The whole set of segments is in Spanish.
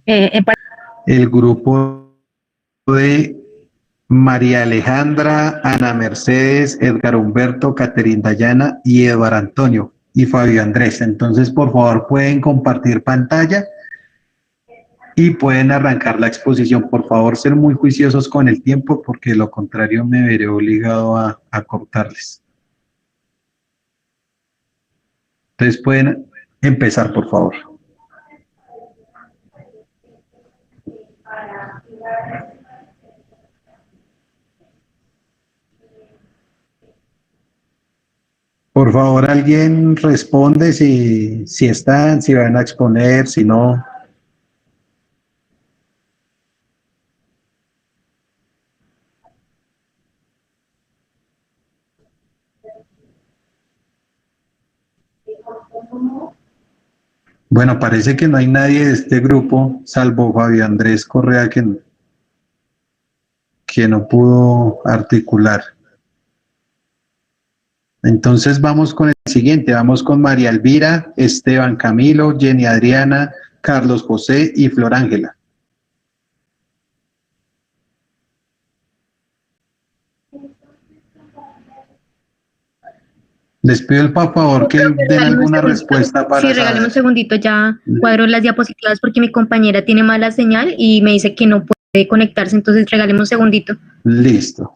El grupo de María Alejandra, Ana Mercedes, Edgar Humberto, Caterín Dayana y Eduardo Antonio y Fabio Andrés. Entonces, por favor, pueden compartir pantalla y pueden arrancar la exposición. Por favor, ser muy juiciosos con el tiempo, porque de lo contrario me veré obligado a cortarles. Entonces, pueden empezar, por favor. Por favor, alguien responde si están, si van a exponer, si no. Bueno, parece que no hay nadie de este grupo, salvo Fabio Andrés Correa, que no pudo articular. Entonces vamos con el siguiente, vamos con María Elvira, Esteban Camilo, Jenny Adriana, Carlos José y Flor Ángela. Les pido por favor que den alguna respuesta para... Sí, regáleme un segundito, ya cuadro las diapositivas porque mi compañera tiene mala señal y me dice que no puede conectarse, entonces regáleme un segundito. Listo.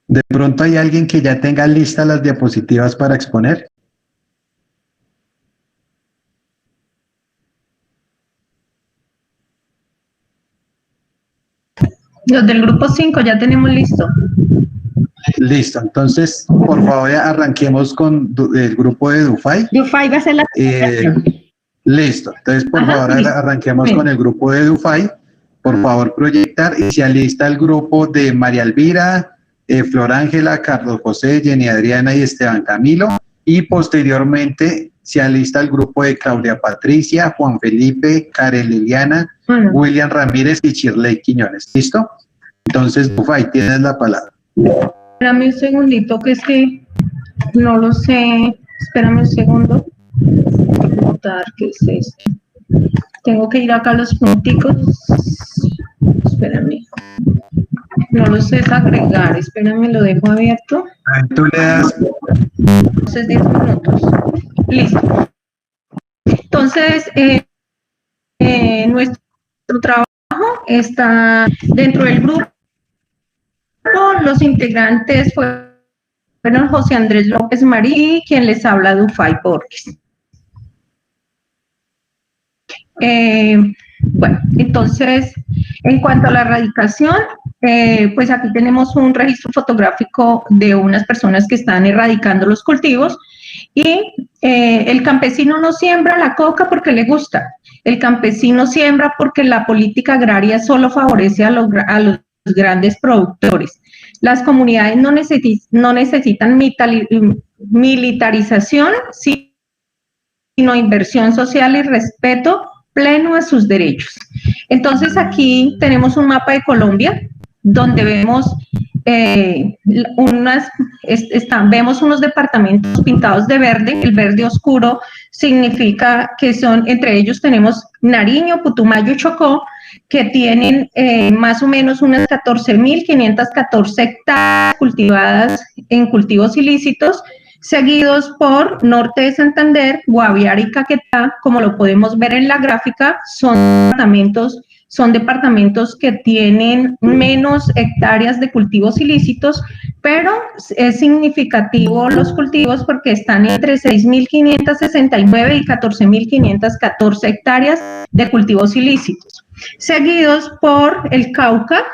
¿De pronto hay alguien que ya tenga listas las diapositivas para exponer? Los del grupo 5 ya tenemos listo. Listo, entonces, por favor, arranquemos con el grupo de Dufay. Dufay va a ser la... Listo, entonces, por favor, listo. Arranquemos con el grupo de Dufay. Por favor, proyectar y se alista el grupo de María Elvira, Flor Ángela, Carlos José, Jenny Adriana y Esteban Camilo. Y posteriormente se alista el grupo de Claudia Patricia, Juan Felipe, Karen Liliana, William Ramírez y Shirley Quiñones. ¿Listo? Entonces, Dufay, tienes la palabra. Espérame un segundito, que es que no lo sé. Espérame un segundo. ¿Qué es esto? Tengo que ir acá a los punticos. Espérame. No lo sé desagregar. Espérame, lo dejo abierto. Tú le das... Entonces, 10 minutos. Listo. Entonces, nuestro trabajo está dentro del grupo. Los integrantes fueron José Andrés López Marí y quien les habla, Dufay Borges. Bueno, entonces, en cuanto a la erradicación, pues aquí tenemos un registro fotográfico de unas personas que están erradicando los cultivos y el campesino no siembra la coca porque le gusta, el campesino siembra porque la política agraria solo favorece a los grandes productores. Las comunidades no necesitan militarización, sino inversión social y respeto pleno a sus derechos. Entonces aquí tenemos un mapa de Colombia donde vemos vemos unos departamentos pintados de verde. El verde oscuro significa que son, entre ellos tenemos Nariño, Putumayo y Chocó, que tienen más o menos unas 14.514 hectáreas cultivadas en cultivos ilícitos, seguidos por Norte de Santander, Guaviare y Caquetá. Como lo podemos ver en la gráfica, son departamentos que tienen menos hectáreas de cultivos ilícitos, pero es significativo los cultivos porque están entre 6.569 y 14.514 hectáreas de cultivos ilícitos, seguidos por el Cauca.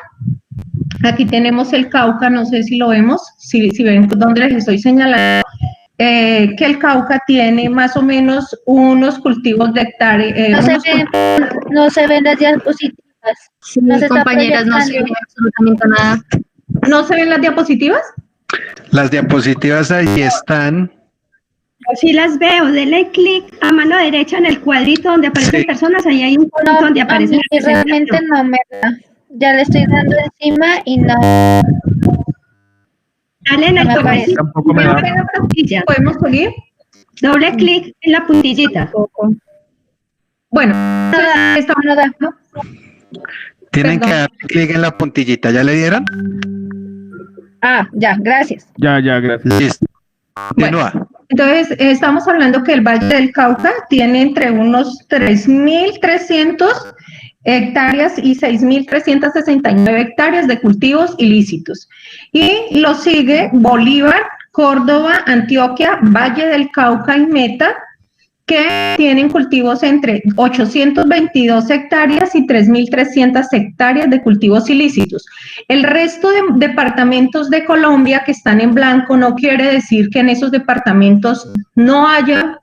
Aquí tenemos el Cauca, no sé si lo vemos, si ven dónde les estoy señalando, que el Cauca tiene más o menos unos cultivos de hectárea. No se ven las diapositivas. Sí, compañeras, no se ve absolutamente nada. ¿No se ven las diapositivas? Las diapositivas ahí están. Sí las veo, denle clic a mano derecha en el cuadrito donde aparecen personas, ahí hay un punto donde aparece. Realmente no me da. Ya le estoy dando encima y no. Dale en el Tampoco me da. ¿Podemos seguir? Doble clic en la puntillita. Bueno, No da. Tienen que Perdón. dar clic en la puntillita. ¿Ya le dieron? Ah, ya, gracias. Ya, gracias. Listo. Continúa. entonces estamos hablando que el Valle del Cauca tiene entre unos 3.300 hectáreas y 6.369 hectáreas de cultivos ilícitos. Y lo sigue Bolívar, Córdoba, Antioquia, Valle del Cauca y Meta, que tienen cultivos entre 822 hectáreas y 3.300 hectáreas de cultivos ilícitos. El resto de departamentos de Colombia que están en blanco no quiere decir que en esos departamentos no haya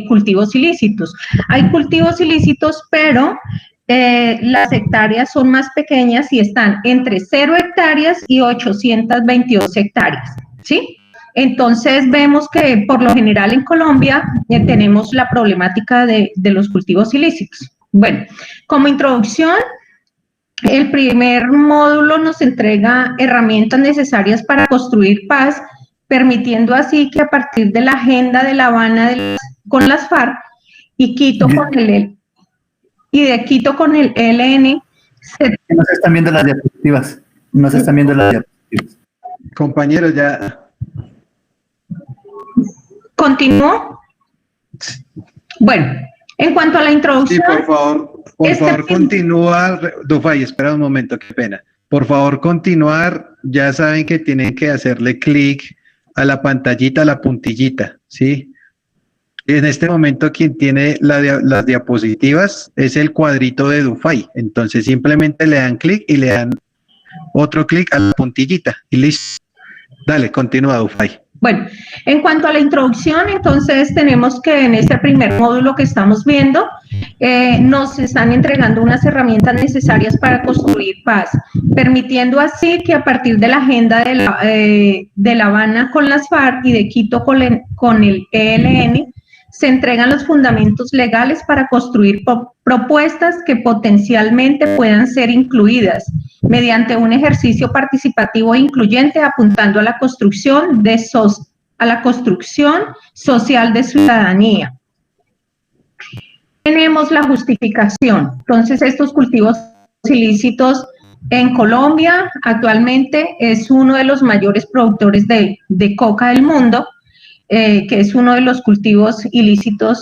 cultivos ilícitos. Hay cultivos ilícitos, pero las hectáreas son más pequeñas y están entre 0 hectáreas y 822 hectáreas, ¿sí? Entonces vemos que por lo general en Colombia tenemos la problemática de los cultivos ilícitos. Bueno, como introducción, el primer módulo nos entrega herramientas necesarias para construir paz, permitiendo así que a partir de la agenda de La Habana con las FARC y Quito con el ELN. No se están viendo las diapositivas. Compañeros, ya. ¿Continúo? Bueno, en cuanto a la Sí, introducción... por favor, continúa. Dufay, espera un momento, qué pena. Por favor, continuar. Ya saben que tienen que hacerle clic a la pantallita, a la puntillita, ¿sí? En este momento, quien tiene las diapositivas es el cuadrito de Dufay. Entonces, simplemente le dan clic y le dan otro clic a la puntillita y listo. Dale, continúa, Dufay. Bueno, en cuanto a la introducción, entonces tenemos que en este primer módulo que estamos viendo, nos están entregando unas herramientas necesarias para construir paz, permitiendo así que a partir de la agenda de La Habana con las FARC y de Quito con el ELN, se entregan los fundamentos legales para construir propuestas que potencialmente puedan ser incluidas mediante un ejercicio participativo e incluyente apuntando a la construcción social de ciudadanía. Tenemos la justificación. Entonces, estos cultivos ilícitos en Colombia actualmente es uno de los mayores productores de coca del mundo, que es uno de los cultivos ilícitos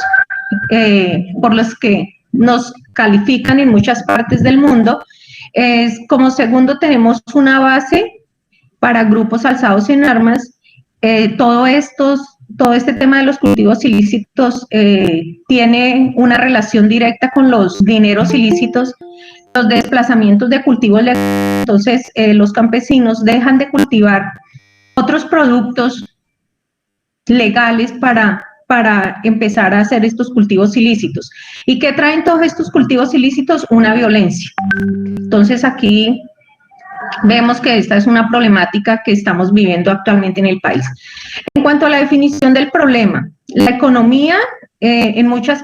por los que nos califican en muchas partes del mundo. Como segundo tenemos una base para grupos alzados en armas. Todo este tema de los cultivos ilícitos tiene una relación directa con los dineros ilícitos, los desplazamientos de cultivos legales. Entonces, los campesinos dejan de cultivar otros productos legales para empezar a hacer estos cultivos ilícitos. ¿Y qué traen todos estos cultivos ilícitos? Una violencia. Entonces aquí vemos que esta es una problemática que estamos viviendo actualmente en el país. En cuanto a la definición del problema, la economía en muchos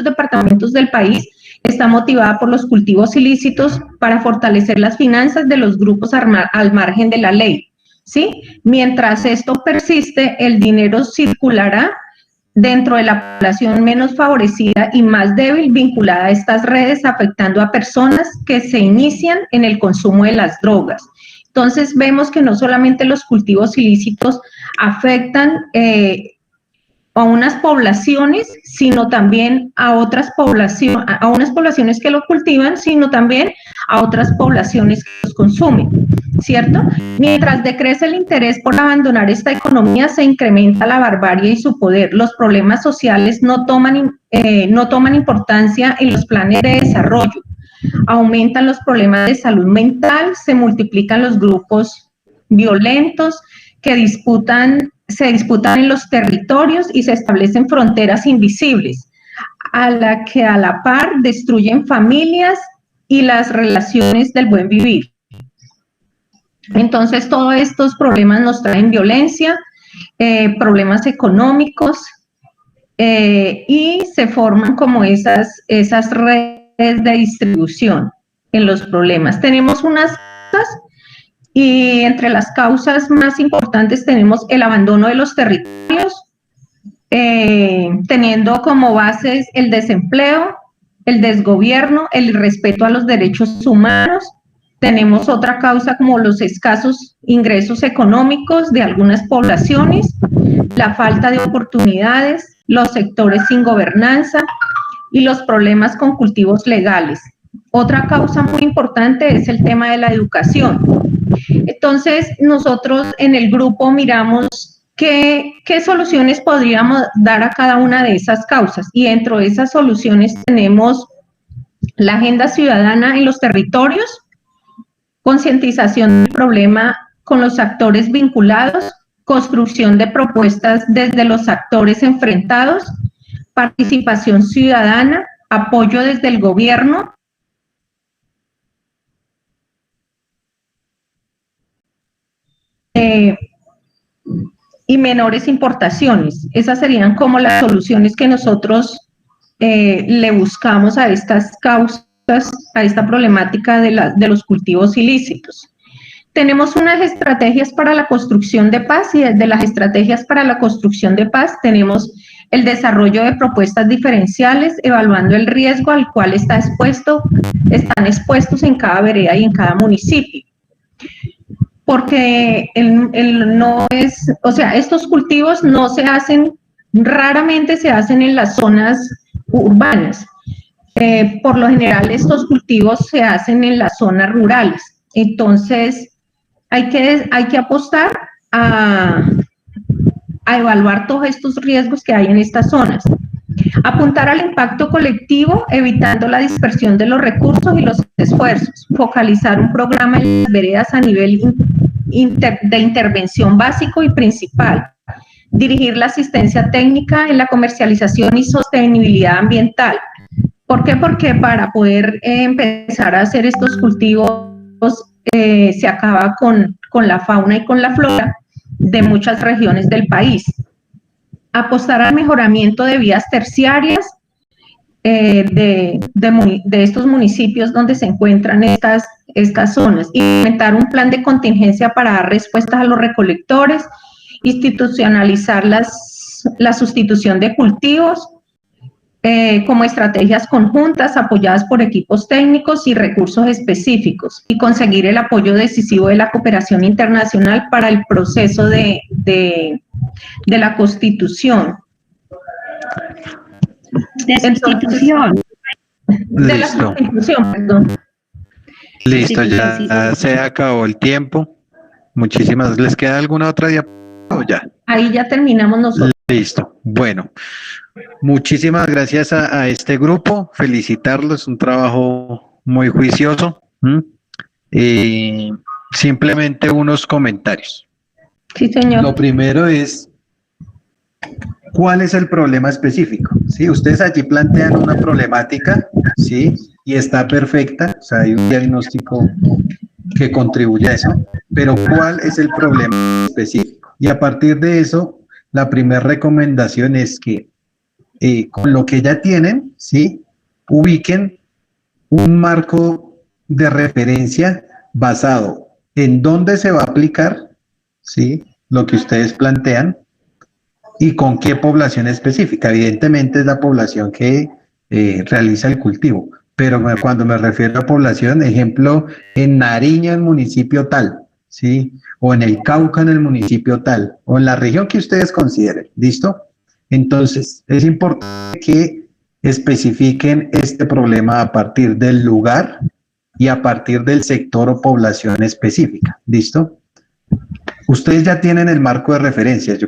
departamentos del país está motivada por los cultivos ilícitos para fortalecer las finanzas de los grupos al margen de la ley. ¿Sí? Mientras esto persiste, el dinero circulará dentro de la población menos favorecida y más débil vinculada a estas redes, afectando a personas que se inician en el consumo de las drogas. Entonces vemos que no solamente los cultivos ilícitos afectan a unas poblaciones, sino también a otras poblaciones, a unas poblaciones que lo cultivan, sino también a otras poblaciones que los consumen, ¿cierto? Mientras decrece el interés por abandonar esta economía, se incrementa la barbarie y su poder. Los problemas sociales no toman importancia en los planes de desarrollo. Aumentan los problemas de salud mental, se multiplican los grupos violentos que se disputan en los territorios y se establecen fronteras invisibles, a la par destruyen familias y las relaciones del buen vivir. Entonces, todos estos problemas nos traen violencia, problemas económicos, y se forman como esas redes de distribución en los problemas. Tenemos unas causas, y entre las causas más importantes tenemos el abandono de los territorios, teniendo como bases el desempleo, el desgobierno, el irrespeto a los derechos humanos. Tenemos otra causa como los escasos ingresos económicos de algunas poblaciones, la falta de oportunidades, los sectores sin gobernanza y los problemas con cultivos legales. Otra causa muy importante es el tema de la educación. Entonces, nosotros en el grupo miramos qué soluciones podríamos dar a cada una de esas causas, y dentro de esas soluciones tenemos la agenda ciudadana en los territorios, concientización del problema con los actores vinculados, construcción de propuestas desde los actores enfrentados, participación ciudadana, apoyo desde el gobierno, y menores importaciones. Esas serían como las soluciones que nosotros le buscamos a estas causas, a esta problemática de los cultivos ilícitos. Tenemos unas estrategias para la construcción de paz, y desde las estrategias para la construcción de paz tenemos el desarrollo de propuestas diferenciales, evaluando el riesgo al cual están expuestos en cada vereda y en cada municipio. Porque estos cultivos no se hacen, raramente se hacen en las zonas urbanas. Por lo general estos cultivos se hacen en las zonas rurales. Entonces hay que apostar a evaluar todos estos riesgos que hay en estas zonas. Apuntar al impacto colectivo, evitando la dispersión de los recursos y los esfuerzos. Focalizar un programa en las veredas a nivel de intervención básico y principal. Dirigir la asistencia técnica en la comercialización y sostenibilidad ambiental. ¿Por qué? Porque para poder empezar a hacer estos cultivos se acaba con la fauna y con la flora de muchas regiones del país. Apostar al mejoramiento de vías terciarias de estos municipios donde se encuentran estas zonas. Implementar un plan de contingencia para dar respuestas a los recolectores, institucionalizar la sustitución de cultivos, como estrategias conjuntas apoyadas por equipos técnicos y recursos específicos, y conseguir el apoyo decisivo de la cooperación internacional para el proceso de la constitución. De la constitución, perdón. Listo, ya se acabó el tiempo. Muchísimas. ¿Les queda alguna otra diapositiva o ya? Ahí ya terminamos nosotros. Listo. Bueno, muchísimas gracias a este grupo. Felicitarlos, un trabajo muy juicioso. Simplemente unos comentarios. Sí, señor. Lo primero es, ¿cuál es el problema específico? ¿Sí? Ustedes allí plantean una problemática, ¿sí? Y está perfecta, o sea, hay un diagnóstico que contribuye a eso, pero ¿cuál es el problema específico? Y a partir de eso, la primera recomendación es que con lo que ya tienen, ¿sí? Ubiquen un marco de referencia basado en dónde se va a aplicar, ¿sí? Lo que ustedes plantean y con qué población específica. Evidentemente es la población que realiza el cultivo, pero cuando me refiero a población, ejemplo, en Nariño, en municipio tal, ¿sí? O en el Cauca, en el municipio tal, o en la región que ustedes consideren, ¿listo? Entonces, es importante que especifiquen este problema a partir del lugar y a partir del sector o población específica, ¿listo? Ustedes ya tienen el marco de referencia, yo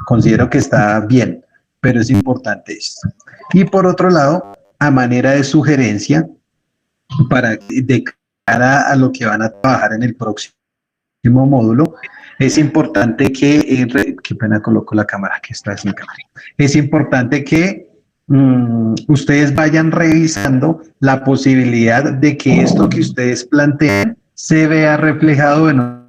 considero que está bien, pero es importante esto. Y por otro lado, a manera de sugerencia, de cara a lo que van a trabajar en el próximo módulo, es importante que, qué pena coloco la cámara que está sin cámara, es importante que ustedes vayan revisando la posibilidad de que esto que ustedes plantean se vea reflejado en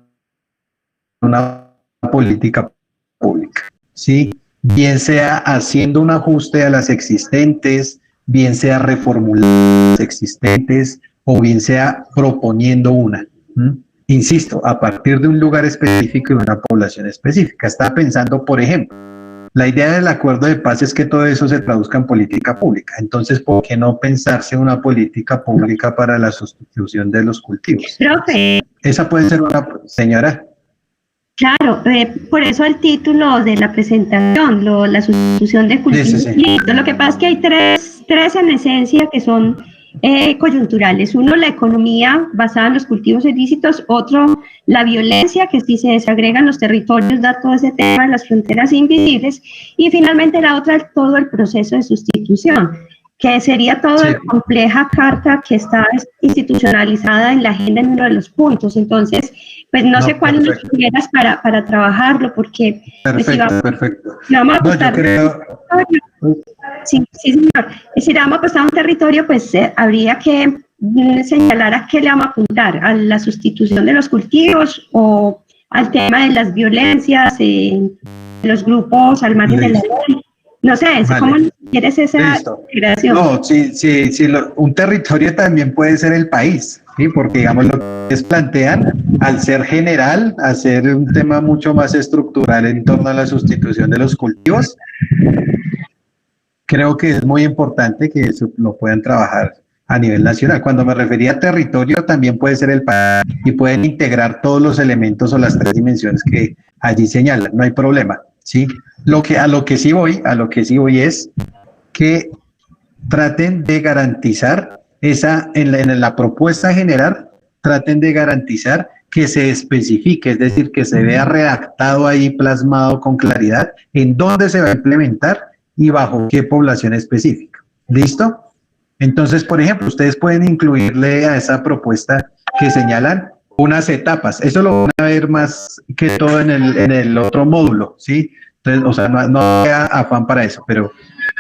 una política pública, ¿sí? Bien sea haciendo un ajuste a las existentes, bien sea reformulando las existentes, o bien sea proponiendo una. Insisto, a partir de un lugar específico y una población específica. Estaba pensando, por ejemplo, La idea del acuerdo de paz es que todo eso se traduzca en política pública. Entonces, ¿por qué no pensarse una política pública para la sustitución de los cultivos? Profe, Esa puede ser una, señora. claro, por eso el título de la presentación, la sustitución de cultivos. Sí, sí, sí. Listo. Lo que pasa es que hay tres en esencia que son coyunturales. Uno, la economía basada en los cultivos ilícitos. Otro, la violencia, que si se desagregan los territorios da todo ese tema de las fronteras invisibles. Y finalmente la otra, todo el proceso de sustitución, que sería toda la compleja carta que está institucionalizada en la agenda en uno de los puntos. Entonces, pues no sé cuál nos quieras para trabajarlo, porque Perfecto, perfecto. si vamos a No, yo apostar creo... sí, señor. Y si le vamos a apostar a un territorio, pues habría que señalar a qué le vamos a apuntar, a la sustitución de los cultivos o al tema de las violencias, los grupos al margen de la ley. No sé, Vale. ¿cómo quieres esa creación? No, sí, un territorio también puede ser el país, ¿sí? Porque digamos lo que ustedes plantean, al ser general, al ser un tema mucho más estructural en torno a la sustitución de los cultivos, creo que es muy importante que eso lo puedan trabajar a nivel nacional. Cuando me refería a territorio, también puede ser el país y pueden integrar todos los elementos o las 3 dimensiones que allí señalan, no hay problema, ¿sí? A lo que sí voy es que traten de garantizar en la propuesta general, traten de garantizar que se especifique, es decir, que se vea redactado ahí, plasmado con claridad, en dónde se va a implementar y bajo qué población específica. ¿Listo? Entonces, por ejemplo, ustedes pueden incluirle a esa propuesta que señalan unas etapas. Eso lo van a ver más que todo en el otro módulo, ¿sí? Entonces, o sea, no haya afán para eso, pero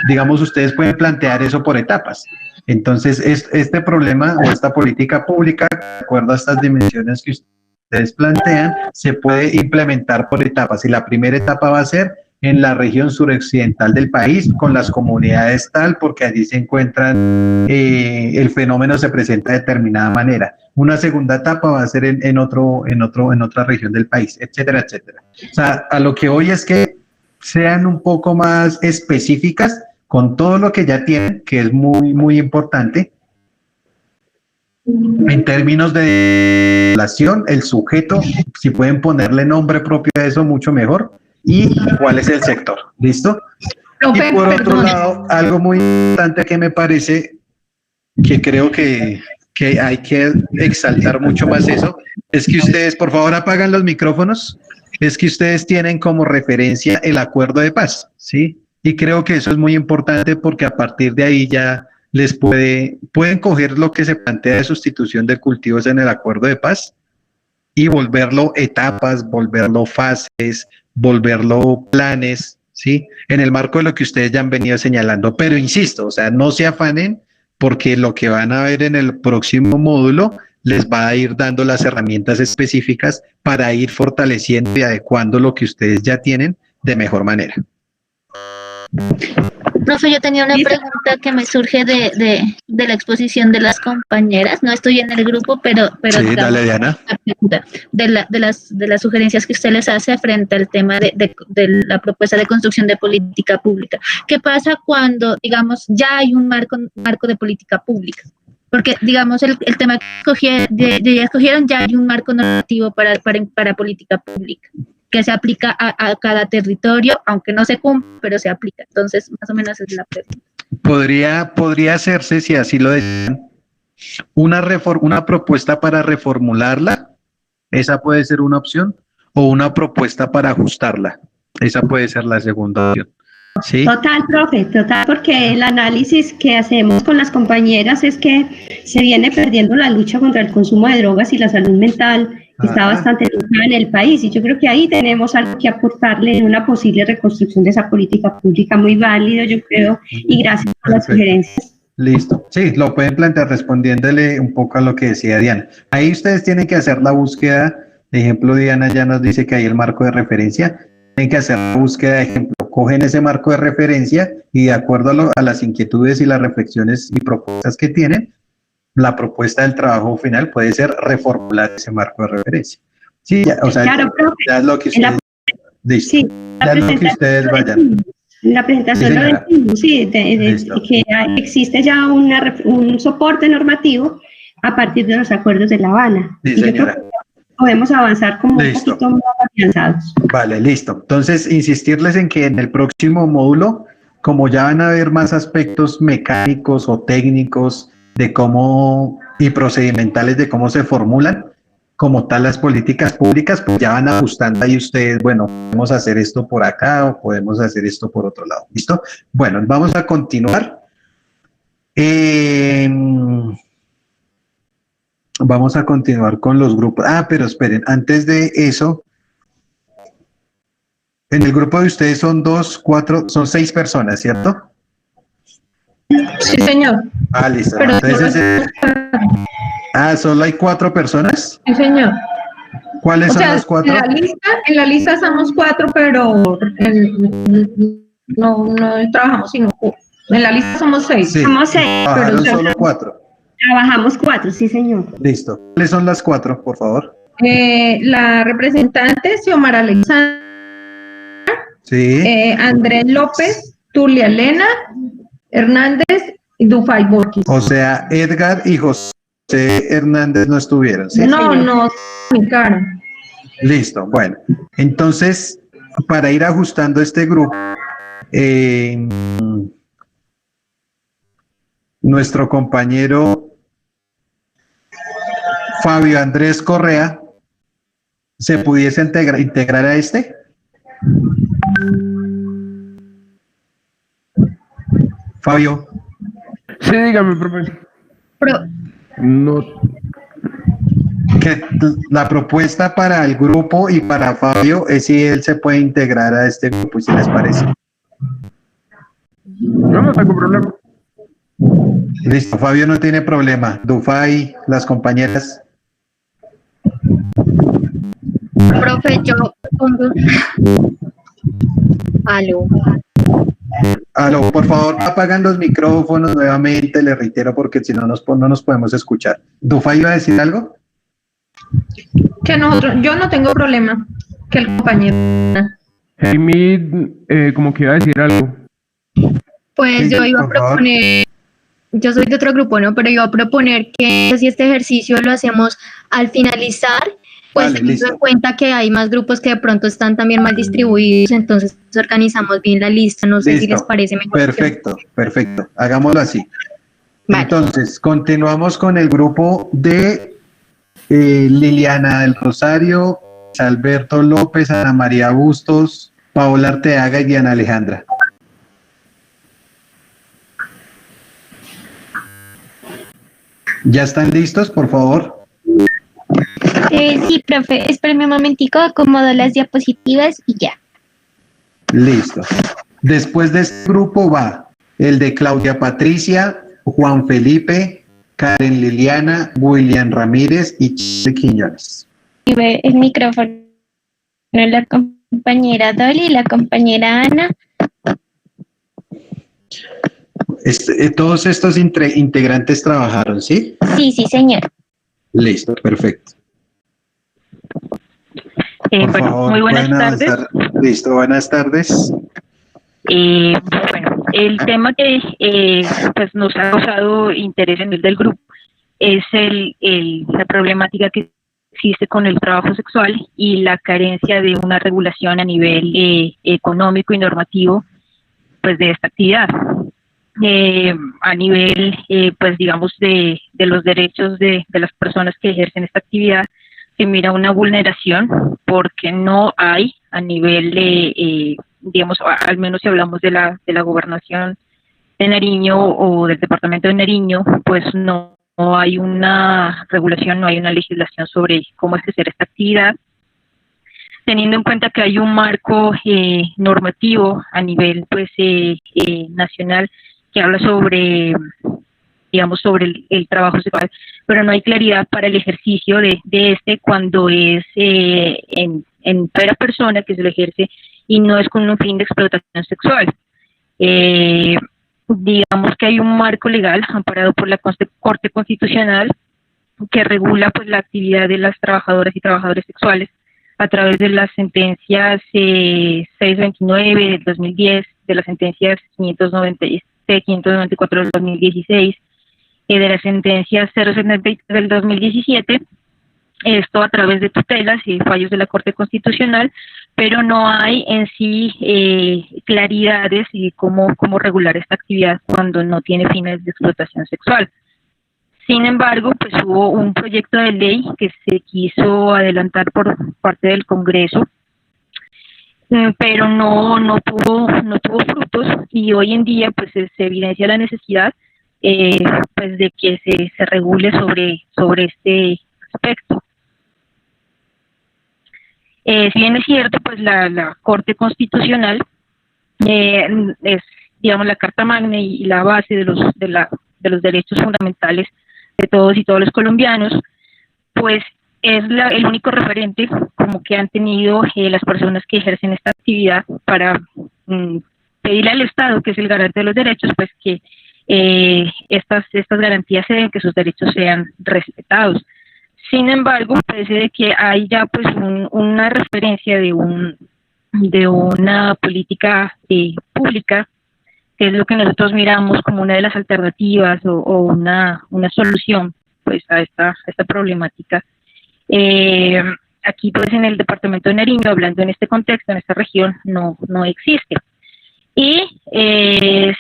digamos, ustedes pueden plantear eso por etapas. Entonces, este problema o esta política pública, de acuerdo a estas dimensiones que ustedes plantean, se puede implementar por etapas. Y la primera etapa va a ser en la región suroccidental del país, con las comunidades tal, porque allí se encuentran, el fenómeno se presenta de determinada manera. Una segunda etapa va a ser en otra región del país, etcétera, etcétera. O sea, a lo que hoy es que sean un poco más específicas con todo lo que ya tienen, que es muy, muy importante. En términos de relación, el sujeto, si pueden ponerle nombre propio a eso, mucho mejor. Y cuál es el sector, ¿listo? Y por otro lado, algo muy importante que me parece, que creo que hay que exaltar mucho más eso, es que ustedes, por favor, apagan los micrófonos, es que ustedes tienen como referencia el acuerdo de paz, ¿sí? Y creo que eso es muy importante porque a partir de ahí ya pueden coger lo que se plantea de sustitución de cultivos en el acuerdo de paz y volverlo etapas, volverlo fases, volverlo planes, ¿sí? En el marco de lo que ustedes ya han venido señalando. Pero insisto, o sea, no se afanen porque lo que van a ver en el próximo módulo les va a ir dando las herramientas específicas para ir fortaleciendo y adecuando lo que ustedes ya tienen de mejor manera. Profe, yo tenía una pregunta que me surge de la exposición de las compañeras. No estoy en el grupo, pero sí, digamos, dale, Diana. De las sugerencias que usted les hace frente al tema de la propuesta de construcción de política pública. ¿Qué pasa cuando, digamos, ya hay un marco de política pública? Porque, digamos, el tema que escogieron, ya hay un marco normativo para política pública, que se aplica a cada territorio, aunque no se cumple, pero se aplica. Entonces, más o menos es la pregunta. Podría hacerse, si así lo desean, una propuesta para reformularla, esa puede ser una opción, o una propuesta para ajustarla, esa puede ser la segunda opción. ¿Sí? Total, profe, total, porque el análisis que hacemos con las compañeras es que se viene perdiendo la lucha contra el consumo de drogas y la salud mental está bastante luchada en el país, y yo creo que ahí tenemos algo que aportarle en una posible reconstrucción de esa política pública, muy válido, yo creo, y gracias por las sugerencias. Listo, sí, lo pueden plantear respondiéndole un poco a lo que decía Diana. Ahí ustedes tienen que hacer la búsqueda, de ejemplo, Diana ya nos dice que hay el marco de referencia, tienen que hacer la búsqueda de ejemplo, cogen ese marco de referencia y de acuerdo a las inquietudes y las reflexiones y propuestas que tienen, la propuesta del trabajo final puede ser reformular ese marco de referencia. Sí, ya, o sea, claro, ya es lo que ustedes... Listo. Sí, la Ya lo que presentación ustedes lo vayan. decimos. La presentación Sí, lo señora. decimos, sí, Listo. que existe ya un soporte normativo a partir de los acuerdos de La Habana. Sí, Y yo creo señora. que podemos avanzar como un Listo. poquito más afianzados. Vale, listo. Entonces, insistirles en que en el próximo módulo, como ya van a haber más aspectos mecánicos o técnicos de cómo y procedimentales de cómo se formulan, como tal las políticas públicas, pues ya van ajustando ahí ustedes, bueno, podemos hacer esto por acá o podemos hacer esto por otro lado. ¿Listo? Bueno, vamos a continuar. Vamos a continuar con los grupos. Ah, pero esperen, antes de eso, en el grupo de ustedes son 2, 4, son 6 personas, ¿cierto? Sí, señor. Ah, listo. Pero Entonces, solo hay 4 personas. sí, señor. ¿Cuáles O son sea, las 4? en la lista estamos 4, pero no trabajamos sino en la lista somos 6. Sí, Somos 6, trabajaron pero solo 4. trabajamos 4, sí, señor. Listo. ¿Cuáles son las 4, por favor? La representante Xiomara Alexandra, Sí. Andrés López, Tulia Elena Hernández y Dufay Borges. O sea, Edgar y José Hernández no estuvieron, ¿sí? No, mi cara. Listo. Bueno, entonces, para ir ajustando este grupo, nuestro compañero Fabio Andrés Correa se pudiese integrar a este. Fabio. Sí, dígame, profe. Pro- No, Que la propuesta para el grupo y para Fabio es si él se puede integrar a este grupo, si les parece. no tengo problema. Listo, Fabio no tiene problema. Dufay, las compañeras. Profe, yo pongo... Aló. Aló, por favor, apagan los micrófonos nuevamente, le reitero, porque si no no nos podemos escuchar. ¿Dufay iba a decir algo? Que yo no tengo problema. Que el compañero. Jamie, como que iba a decir algo. Pues Sí, yo iba a por favor. proponer, yo soy de otro grupo, ¿no? Pero iba a proponer que si este ejercicio lo hacemos al finalizar, pues Vale, teniendo listo. en cuenta que hay más grupos que de pronto están también mal distribuidos, entonces organizamos bien la lista, no sé si Listo. les parece mejor. Perfecto, perfecto. Hagámoslo así. Vale. Entonces, continuamos con el grupo de Liliana del Rosario, Alberto López, Ana María Bustos, Paola Arteaga y Diana Alejandra. ¿Ya están listos, por favor? Sí, profe, espérame un momentico, acomodo las diapositivas y ya. Listo. Después de este grupo va el de Claudia Patricia, Juan Felipe, Karen Liliana, William Ramírez y Chile Quiñones. Y ve el micrófono la compañera Dolly y la compañera Ana. Todos estos integrantes trabajaron, ¿sí? Sí, sí, señor. Listo, perfecto. Por Bueno, favor, muy buenas pueden tardes. avanzar. Listo, buenas tardes. Bueno, el tema que pues nos ha causado interés en el del grupo es la problemática que existe con el trabajo sexual y la carencia de una regulación a nivel económico y normativo pues de esta actividad. A nivel pues digamos de los derechos de las personas que ejercen esta actividad, se mira una vulneración porque no hay a nivel digamos, al menos si hablamos de la gobernación de Nariño o del departamento de Nariño, pues no hay una regulación, no hay una legislación sobre cómo ejercer esta actividad, teniendo en cuenta que hay un marco normativo a nivel pues nacional que habla sobre, digamos, sobre el trabajo sexual, pero no hay claridad para el ejercicio de este cuando es en primera persona que se lo ejerce y no es con un fin de explotación sexual. Digamos que hay un marco legal amparado por la Corte Constitucional que regula pues la actividad de las trabajadoras y trabajadores sexuales a través de las sentencias 629 del 2010, de las sentencias 594 del 2016, de las sentencias 073 del 2017, esto a través de tutelas y fallos de la Corte Constitucional, pero no hay en sí claridades y cómo regular esta actividad cuando no tiene fines de explotación sexual. Sin embargo, pues hubo un proyecto de ley que se quiso adelantar por parte del Congreso, pero no tuvo frutos, y hoy en día pues se evidencia la necesidad pues de que se regule sobre este aspecto. Si bien es cierto, pues la Corte Constitucional es, digamos, la Carta Magna y la base de los derechos fundamentales de todos y todos los colombianos, pues es el único referente como que han tenido las personas que ejercen esta actividad para pedirle al Estado, que es el garante de los derechos, pues que estas garantías se den, que sus derechos sean respetados. Sin embargo, parece de que hay ya pues una referencia de una política pública, que es lo que nosotros miramos como una de las alternativas o una solución pues a esta problemática. Aquí pues en el departamento de Nariño, hablando en este contexto, en esta región, no existe. Y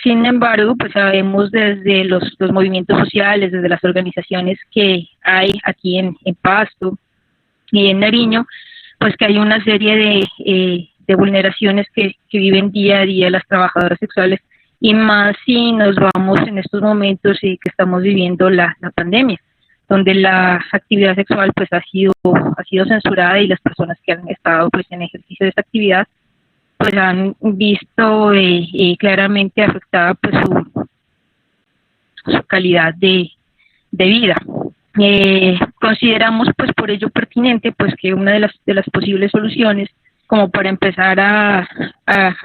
sin embargo, pues sabemos desde los movimientos sociales, desde las organizaciones que hay aquí en Pasto y en Nariño, pues que hay una serie de vulneraciones que viven día a día las trabajadoras sexuales, y más si nos vamos en estos momentos que estamos viviendo la pandemia, donde la actividad sexual pues ha sido censurada, y las personas que han estado pues en ejercicio de esta actividad pues han visto claramente afectada pues su calidad de vida. Consideramos pues por ello pertinente pues que una de las posibles soluciones como para empezar a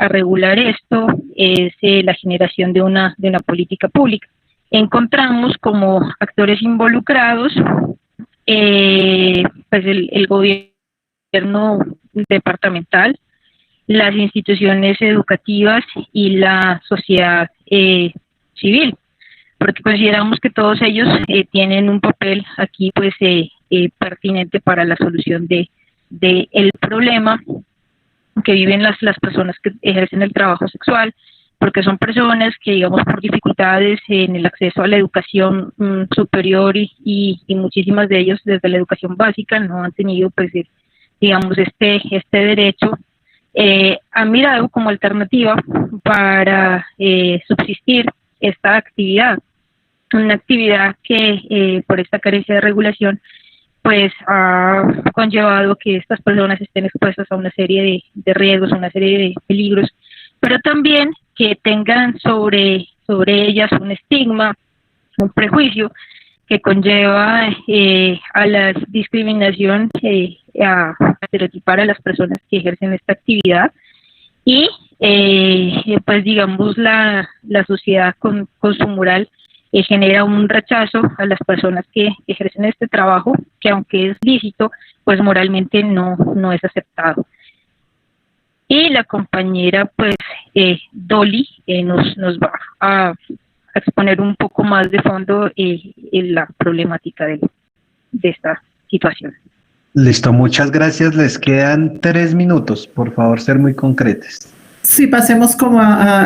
regular esto es la generación de una política pública. Encontramos como actores involucrados pues el gobierno departamental, las instituciones educativas y la sociedad civil, porque consideramos que todos ellos tienen un papel aquí pues pertinente para la solución de el problema que viven las personas que ejercen el trabajo sexual, porque son personas que, digamos, por dificultades en el acceso a la educación superior y muchísimas de ellos desde la educación básica no han tenido pues digamos este derecho. Han mirado como alternativa para subsistir esta actividad, una actividad que por esta carencia de regulación pues ha conllevado que estas personas estén expuestas a una serie de riesgos, a una serie de peligros, pero también que tengan sobre ellas un estigma, un prejuicio que conlleva a la discriminación, a estereotipar a las personas que ejercen esta actividad, y pues digamos la sociedad con su moral genera un rechazo a las personas que ejercen este trabajo, que aunque es lícito, pues moralmente no es aceptado. Y la compañera pues Dolly nos va a exponer un poco más de fondo en la problemática de esta situación. Listo, muchas gracias. Les quedan 3 minutos. Por favor, ser muy concretos. Sí, pasemos como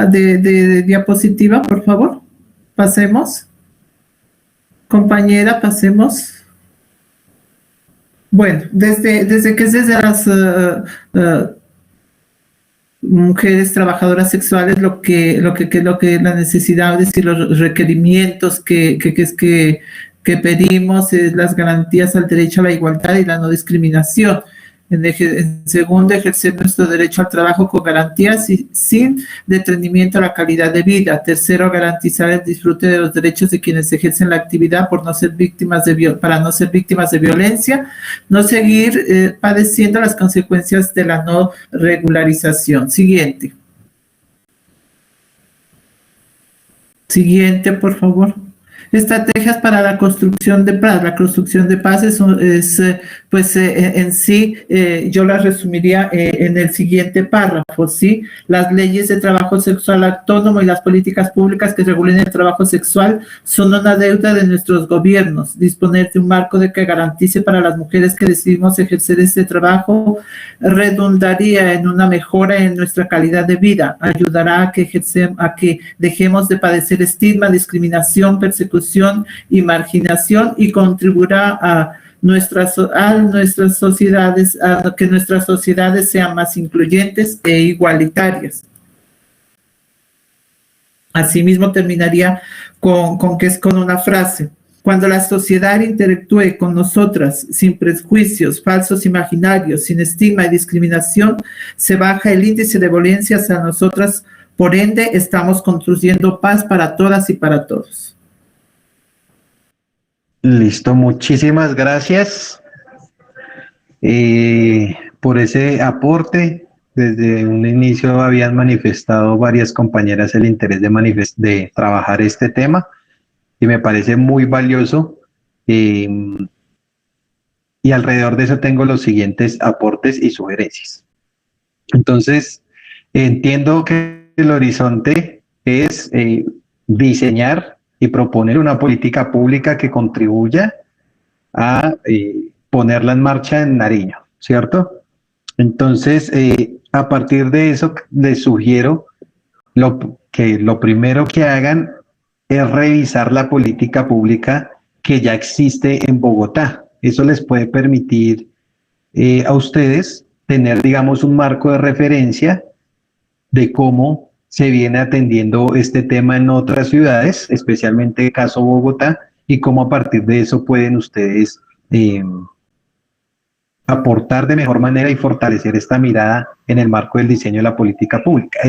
de diapositiva, por favor. Pasemos. Compañera, pasemos. Bueno, desde las mujeres trabajadoras sexuales, lo que la necesidad, es decir, los requerimientos que pedimos es las garantías al derecho a la igualdad y la no discriminación. En segundo, ejercer nuestro derecho al trabajo con garantías y sin detrimento a la calidad de vida. Tercero, garantizar el disfrute de los derechos de quienes ejercen la actividad para no ser víctimas de violencia, no seguir padeciendo las consecuencias de la no regularización. Siguiente, por favor. Estrategias para la construcción de paz. La construcción de paz en sí, yo la resumiría en el siguiente párrafo, ¿sí? Las leyes de trabajo sexual autónomo y las políticas públicas que regulen el trabajo sexual son una deuda de nuestros gobiernos. Disponer de un marco que garantice para las mujeres que decidimos ejercer este trabajo redundaría en una mejora en nuestra calidad de vida, ayudará a que dejemos de padecer estigma, discriminación, persecución y marginación y contribuirá a que nuestras sociedades sean más incluyentes e igualitarias. Asimismo, terminaría con una frase. Cuando la sociedad interactúe con nosotras sin prejuicios, falsos imaginarios, sin estigma y discriminación, se baja el índice de violencia hacia nosotras. Por ende, estamos construyendo paz para todas y para todos. Listo, muchísimas gracias por ese aporte. Desde un inicio habían manifestado varias compañeras el interés de trabajar este tema y me parece muy valioso. Y alrededor de eso tengo los siguientes aportes y sugerencias. Entonces, entiendo que el horizonte es diseñar y proponer una política pública que contribuya a ponerla en marcha en Nariño, ¿cierto? Entonces, a partir de eso, les sugiero que lo primero que hagan es revisar la política pública que ya existe en Bogotá. Eso les puede permitir a ustedes tener, digamos, un marco de referencia de cómo se viene atendiendo este tema en otras ciudades, especialmente el caso Bogotá, y cómo a partir de eso pueden ustedes aportar de mejor manera y fortalecer esta mirada en el marco del diseño de la política pública.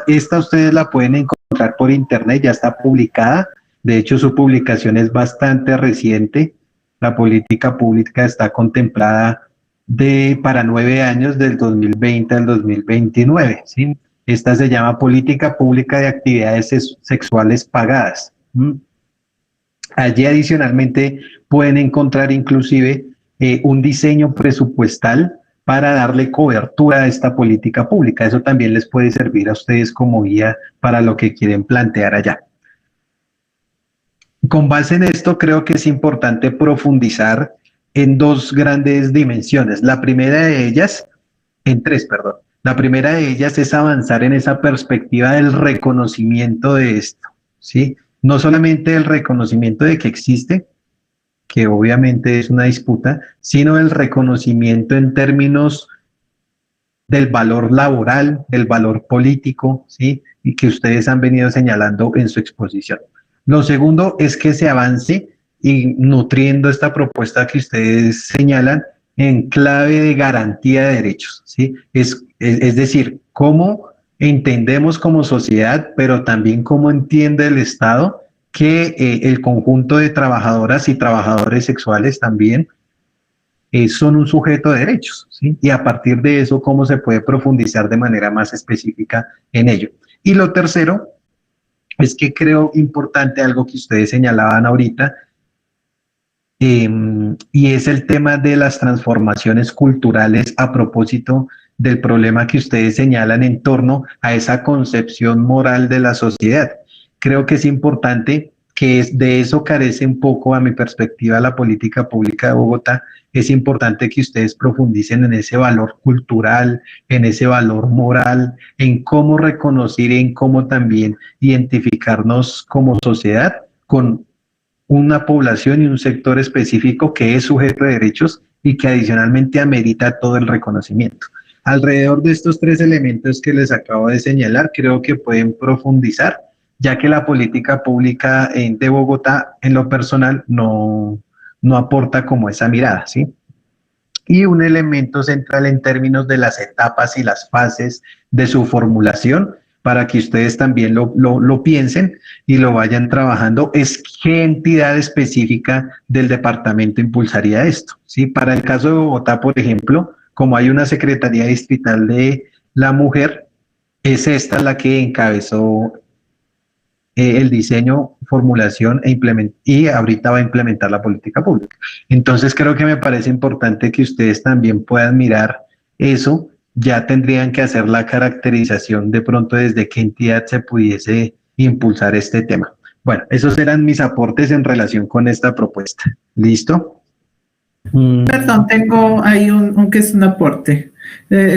Esta ustedes la pueden encontrar por internet, ya está publicada. De hecho, su publicación es bastante reciente. La política pública está contemplada para 9 años, del 2020 al 2029, ¿sí? Esta se llama Política Pública de Actividades Sexuales Pagadas. Allí adicionalmente pueden encontrar inclusive un diseño presupuestal para darle cobertura a esta política pública. Eso también les puede servir a ustedes como guía para lo que quieren plantear allá. Con base en esto, creo que es importante profundizar en dos grandes dimensiones. La primera de ellas, en tres, perdón. La primera de ellas es avanzar en esa perspectiva del reconocimiento de esto, ¿sí? No solamente el reconocimiento de que existe, que obviamente es una disputa, sino el reconocimiento en términos del valor laboral, del valor político, ¿sí? Y que ustedes han venido señalando en su exposición. Lo segundo es que se avance y nutriendo esta propuesta que ustedes señalan en clave de garantía de derechos, ¿sí? Es decir, cómo entendemos como sociedad, pero también cómo entiende el Estado que el conjunto de trabajadoras y trabajadores sexuales también son un sujeto de derechos, ¿sí? Y a partir de eso, cómo se puede profundizar de manera más específica en ello. Y lo tercero es que creo importante algo que ustedes señalaban ahorita, y es el tema de las transformaciones culturales a propósito del problema que ustedes señalan en torno a esa concepción moral de la sociedad. Creo que es importante que de eso carece un poco, a mi perspectiva, la política pública de Bogotá. Es importante que ustedes profundicen en ese valor cultural, en ese valor moral, en cómo reconocer y en cómo también identificarnos como sociedad con una población y un sector específico que es sujeto de derechos y que adicionalmente amerita todo el reconocimiento. Alrededor de estos tres elementos que les acabo de señalar, creo que pueden profundizar, ya que la política pública de Bogotá, en lo personal, no aporta como esa mirada, ¿sí? Y un elemento central en términos de las etapas y las fases de su formulación, para que ustedes también lo piensen y lo vayan trabajando, es qué entidad específica del departamento impulsaría esto, ¿sí? Para el caso de Bogotá, por ejemplo, como hay una Secretaría Distrital de la Mujer, es esta la que encabezó el diseño, formulación y ahorita va a implementar la política pública. Entonces creo que me parece importante que ustedes también puedan mirar eso. Ya tendrían que hacer la caracterización de pronto desde qué entidad se pudiese impulsar este tema. Bueno, esos eran mis aportes en relación con esta propuesta. ¿Listo? Perdón, tengo ahí un que es un aporte.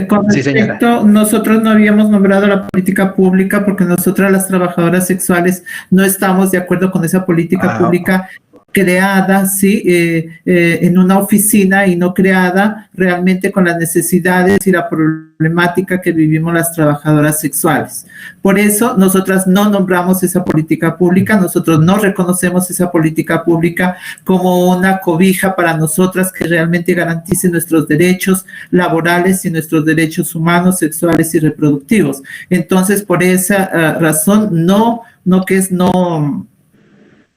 Con Sí, señora. respecto, nosotros no habíamos nombrado la política pública porque nosotras las trabajadoras sexuales no estamos de acuerdo con esa política pública creada, sí, en una oficina y no creada realmente con las necesidades y la problemática que vivimos las trabajadoras sexuales. Por eso nosotras no nombramos esa política pública, nosotros no reconocemos esa política pública como una cobija para nosotras que realmente garantice nuestros derechos laborales y nuestros derechos humanos, sexuales y reproductivos. Entonces, por esa razón,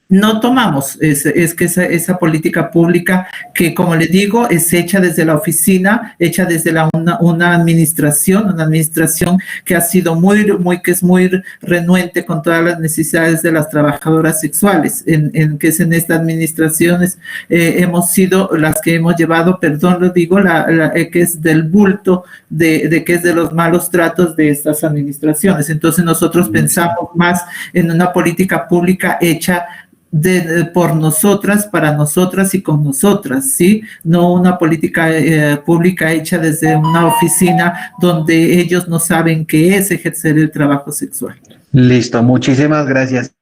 no tomamos esa política pública que, como le digo, es hecha desde la oficina, hecha desde una administración que ha sido que es muy renuente con todas las necesidades de las trabajadoras sexuales, que es en estas administraciones hemos sido las que hemos llevado, perdón, lo digo, que es del bulto de que es de los malos tratos de estas administraciones. Entonces nosotros pensamos más en una política pública hecha por nosotras, para nosotras y con nosotras, ¿sí? No una política pública hecha desde una oficina donde ellos no saben qué es ejercer el trabajo sexual. Listo, muchísimas gracias.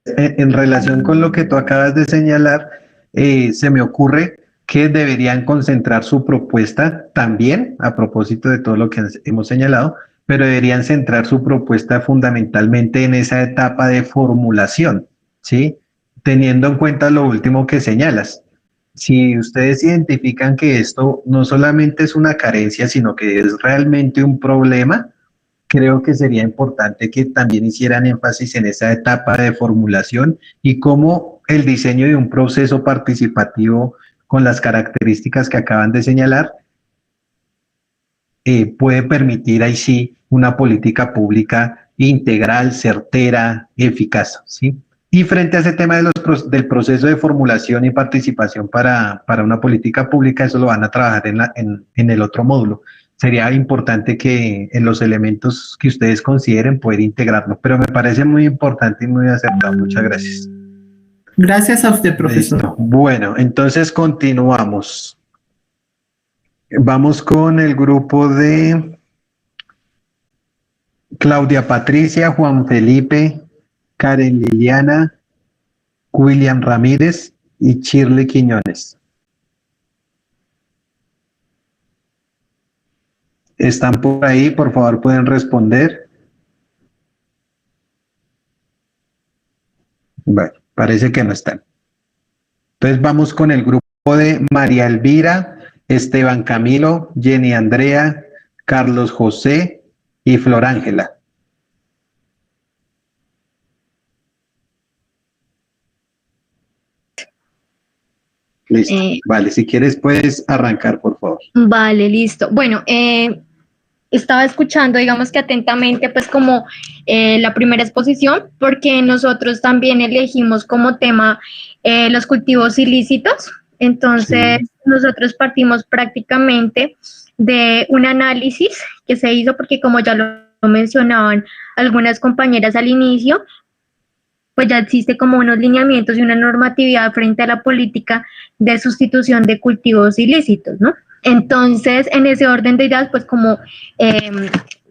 En relación con lo que tú acabas de señalar, se me ocurre que deberían concentrar su propuesta también, a propósito de todo lo que hemos señalado, pero deberían centrar su propuesta fundamentalmente en esa etapa de formulación, ¿sí? Teniendo en cuenta lo último que señalas. Si ustedes identifican que esto no solamente es una carencia, sino que es realmente un problema, creo que sería importante que también hicieran énfasis en esa etapa de formulación y cómo el diseño de un proceso participativo con las características que acaban de señalar puede permitir ahí sí una política pública integral, certera, eficaz, ¿sí? Y frente a ese tema del proceso de formulación y participación para una política pública, eso lo van a trabajar en el otro módulo. Sería importante que en los elementos que ustedes consideren poder integrarlo, pero me parece muy importante y muy acertado. Muchas gracias. Gracias a usted, profesor. Listo. Bueno, entonces continuamos. Vamos con el grupo de Claudia Patricia, Juan Felipe, Karen Liliana, William Ramírez y Shirley Quiñones. ¿Están por ahí? Por favor, pueden responder. Bueno, parece que no están. Entonces vamos con el grupo de María Elvira, Esteban Camilo, Jenny Andrea, Carlos José y Flor Ángela. Listo. Vale, si quieres puedes arrancar, por favor. Vale, listo. Bueno, estaba escuchando, digamos que atentamente, pues como la primera exposición, porque nosotros también elegimos como tema los cultivos ilícitos. Entonces, nosotros partimos prácticamente de un análisis que se hizo, porque como ya lo mencionaban algunas compañeras al inicio, pues ya existe como unos lineamientos y una normatividad frente a la política de sustitución de cultivos ilícitos, ¿no? Entonces, en ese orden de ideas, pues como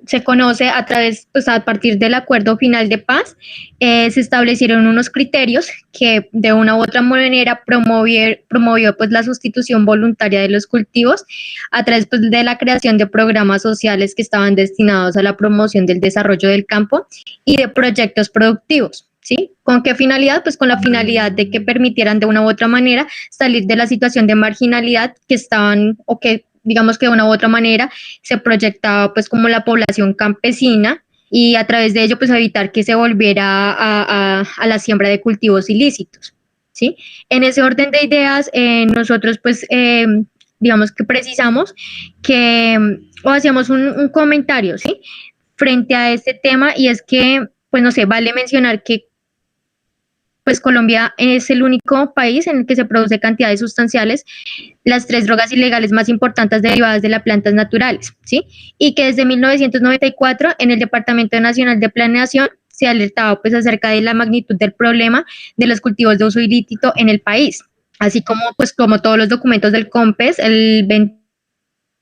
se conoce a través, pues a partir del acuerdo final de paz, se establecieron unos criterios que de una u otra manera promovió pues la sustitución voluntaria de los cultivos a través pues, de la creación de programas sociales que estaban destinados a la promoción del desarrollo del campo y de proyectos productivos. ¿Sí? ¿Con qué finalidad? Pues con la finalidad de que permitieran de una u otra manera salir de la situación de marginalidad que estaban o que digamos que de una u otra manera se proyectaba pues como la población campesina y a través de ello pues evitar que se volviera a la siembra de cultivos ilícitos, ¿sí? En ese orden de ideas nosotros pues digamos que precisamos que o hacíamos un comentario, ¿sí? Frente a este tema y es que pues no sé, vale mencionar que pues Colombia es el único país en el que se produce cantidades sustanciales, las 3 drogas ilegales más importantes derivadas de las plantas naturales, ¿sí? Y que desde 1994 en el Departamento Nacional de Planeación se alertaba pues acerca de la magnitud del problema de los cultivos de uso ilícito en el país, así como pues como todos los documentos del COMPES, el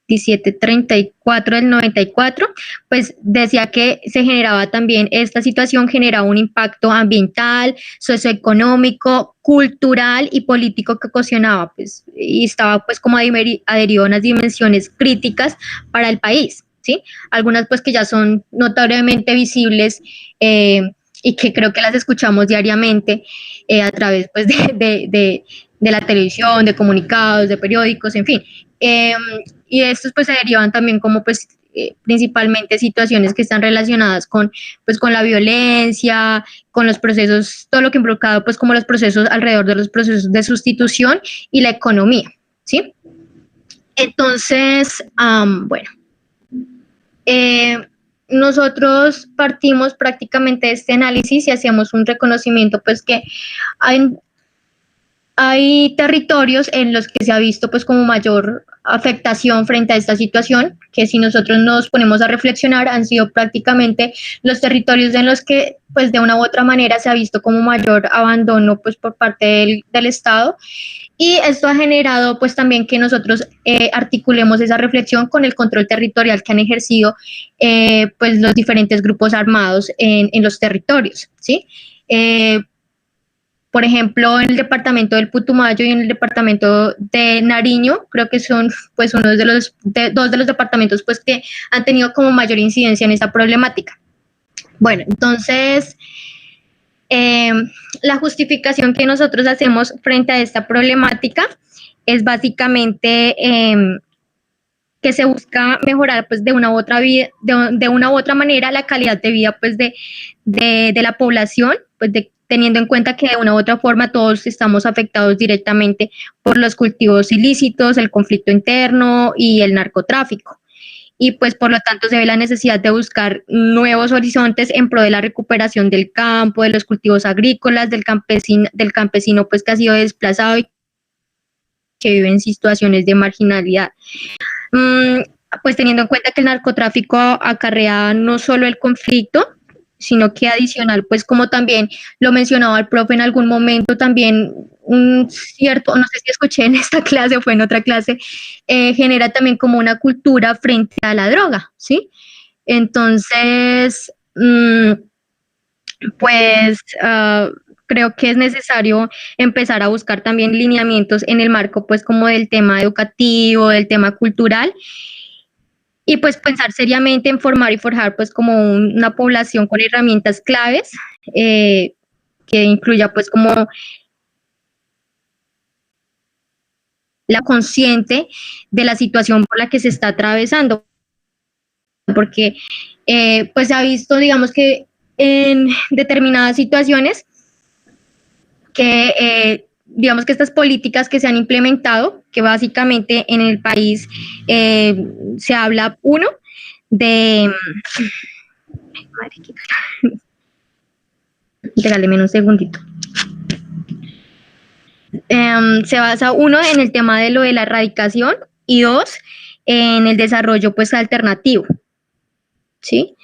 2734 del 94, pues decía que se generaba también, esta situación generaba un impacto ambiental, socioeconómico, cultural y político que ocasionaba, pues, y estaba pues como adherido a unas dimensiones críticas para el país, ¿sí? Algunas pues que ya son notoriamente visibles y que creo que las escuchamos diariamente a través pues de la televisión, de comunicados, de periódicos, en fin. Y estos pues se derivan también como pues principalmente situaciones que están relacionadas con pues con la violencia, con los procesos, todo lo que involucrado pues como los procesos alrededor de los procesos de sustitución y la economía, ¿sí? Entonces, bueno, nosotros partimos prácticamente de este análisis y hacíamos un reconocimiento pues que hay territorios en los que se ha visto pues como mayor afectación frente a esta situación, que si nosotros nos ponemos a reflexionar han sido prácticamente los territorios en los que pues de una u otra manera se ha visto como mayor abandono pues por parte del Estado, y esto ha generado pues también que nosotros articulemos esa reflexión con el control territorial que han ejercido pues los diferentes grupos armados en los territorios, ¿sí? Por ejemplo, en el departamento del Putumayo y en el departamento de Nariño, creo que son pues dos de los departamentos pues que han tenido como mayor incidencia en esta problemática. Bueno, entonces, la justificación que nosotros hacemos frente a esta problemática es básicamente que se busca mejorar pues de una u otra manera la calidad de vida pues de la población, pues teniendo en cuenta que de una u otra forma todos estamos afectados directamente por los cultivos ilícitos, el conflicto interno y el narcotráfico. Y pues por lo tanto se ve la necesidad de buscar nuevos horizontes en pro de la recuperación del campo, de los cultivos agrícolas, del campesino pues que ha sido desplazado y que vive en situaciones de marginalidad. Pues teniendo en cuenta que el narcotráfico acarrea no solo el conflicto, sino que adicional, pues como también lo mencionaba el profe en algún momento, también un cierto, no sé si escuché en esta clase o fue en otra clase, genera también como una cultura frente a la droga, ¿sí? Entonces, pues creo que es necesario empezar a buscar también lineamientos en el marco, pues como del tema educativo, del tema cultural, y pues pensar seriamente en formar y forjar pues como una población con herramientas claves que incluya pues como la consciente de la situación por la que se está atravesando, porque pues se ha visto, digamos que en determinadas situaciones que digamos que estas políticas que se han implementado, que básicamente en el país se habla, uno, de... Regáleme un segundito. Se basa, uno, en el tema de lo de la erradicación y dos, en el desarrollo pues alternativo, ¿sí?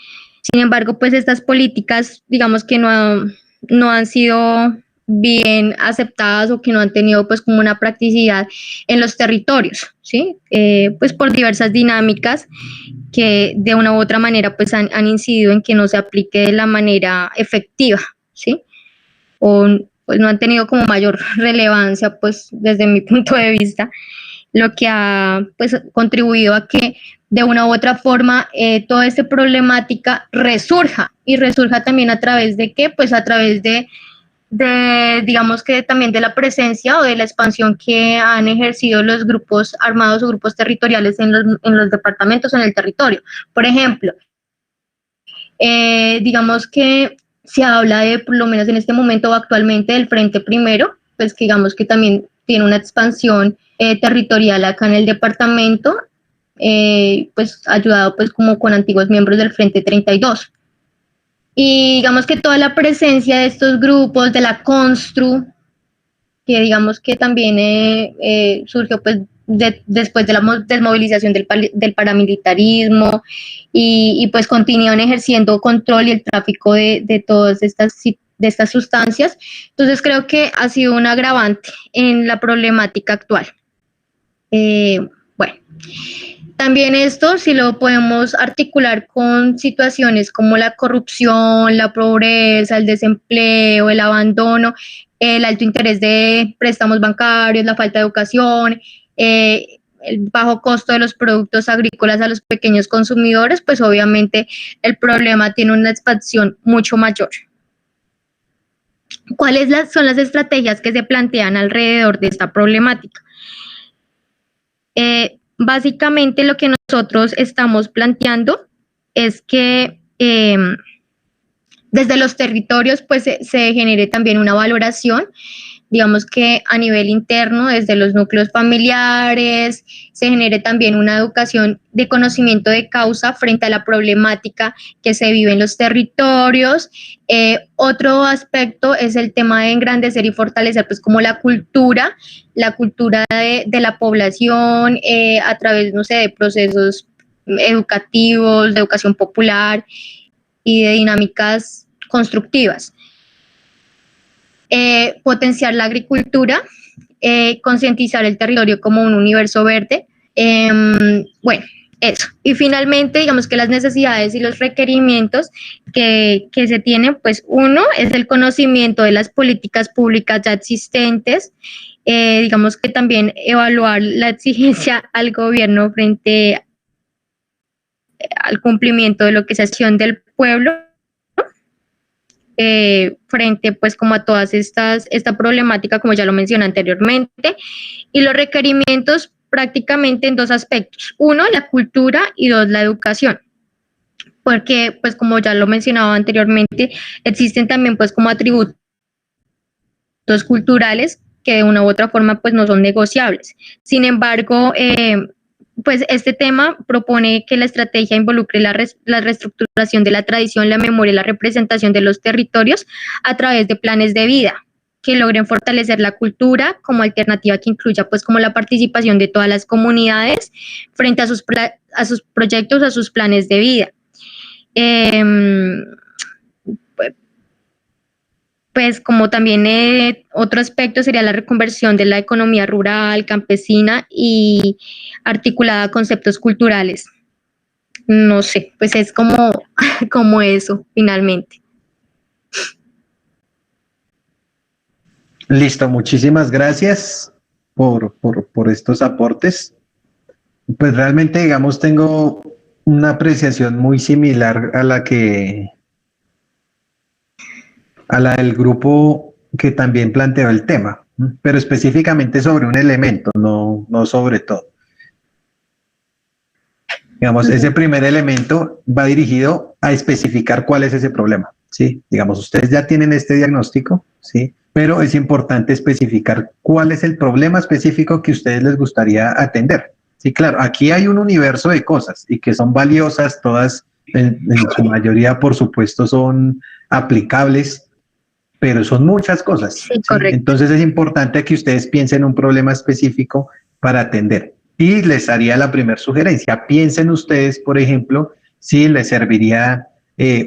Sin embargo, pues estas políticas, digamos que no han sido bien aceptadas o que no han tenido pues como una practicidad en los territorios, ¿sí? Pues por diversas dinámicas que de una u otra manera pues han incidido en que no se aplique de la manera efectiva, ¿sí? O pues no han tenido como mayor relevancia pues desde mi punto de vista, lo que ha pues contribuido a que de una u otra forma toda esta problemática resurja también a través de ¿qué? Pues a través de digamos que también de la presencia o de la expansión que han ejercido los grupos armados o grupos territoriales en los departamentos, en el territorio. Por ejemplo, digamos que se habla de, por lo menos en este momento o actualmente, del Frente Primero, pues que digamos que también tiene una expansión territorial acá en el departamento, pues ayudado pues como con antiguos miembros del Frente 32. Y digamos que toda la presencia de estos grupos, de la Constru, que digamos que también surgió pues después de la desmovilización del paramilitarismo y pues continúan ejerciendo control y el tráfico de todas estas sustancias. Entonces creo que ha sido un agravante en la problemática actual. Bueno, también esto sí lo podemos articular con situaciones como la corrupción, la pobreza, el desempleo, el abandono, el alto interés de préstamos bancarios, la falta de educación, el bajo costo de los productos agrícolas a los pequeños consumidores, pues obviamente el problema tiene una expansión mucho mayor. ¿Cuáles son las estrategias que se plantean alrededor de esta problemática? Básicamente lo que nosotros estamos planteando es que desde los territorios pues se genere también una valoración, digamos que a nivel interno, desde los núcleos familiares, se genere también una educación de conocimiento de causa frente a la problemática que se vive en los territorios. Otro aspecto es el tema de engrandecer y fortalecer pues como la cultura de la población a través, no sé, de procesos educativos, de educación popular y de dinámicas constructivas. Potenciar la agricultura, concientizar el territorio como un universo verde. Bueno, eso. Y finalmente, digamos que las necesidades y los requerimientos que se tienen, pues uno es el conocimiento de las políticas públicas ya existentes, digamos que también evaluar la exigencia al gobierno frente al cumplimiento de lo que es acción del pueblo, frente pues como a todas esta problemática, como ya lo mencioné anteriormente, y los requerimientos prácticamente en dos aspectos: uno, la cultura, y dos, la educación, porque pues como ya lo mencionaba anteriormente, existen también pues como atributos culturales que de una u otra forma pues no son negociables. Sin embargo, pues este tema propone que la estrategia involucre la reestructuración de la tradición, la memoria y la representación de los territorios a través de planes de vida que logren fortalecer la cultura como alternativa que incluya pues como la participación de todas las comunidades frente a sus proyectos, a sus planes de vida. Pues como también otro aspecto sería la reconversión de la economía rural, campesina y articulada a conceptos culturales. No sé, pues es como eso, finalmente. Listo, muchísimas gracias por estos aportes. Pues realmente, digamos, tengo una apreciación muy similar a la del grupo que también planteó el tema, pero específicamente sobre un elemento, no sobre todo. Digamos, ese primer elemento va dirigido a especificar cuál es ese problema, ¿sí? Digamos, ustedes ya tienen este diagnóstico, ¿sí? Pero es importante especificar cuál es el problema específico que a ustedes les gustaría atender. Sí, claro, aquí hay un universo de cosas y que son valiosas, todas en su mayoría, por supuesto, son aplicables, pero son muchas cosas. Sí, correcto. Entonces es importante que ustedes piensen un problema específico para atender. Y les haría la primera sugerencia: piensen ustedes, por ejemplo, si les serviría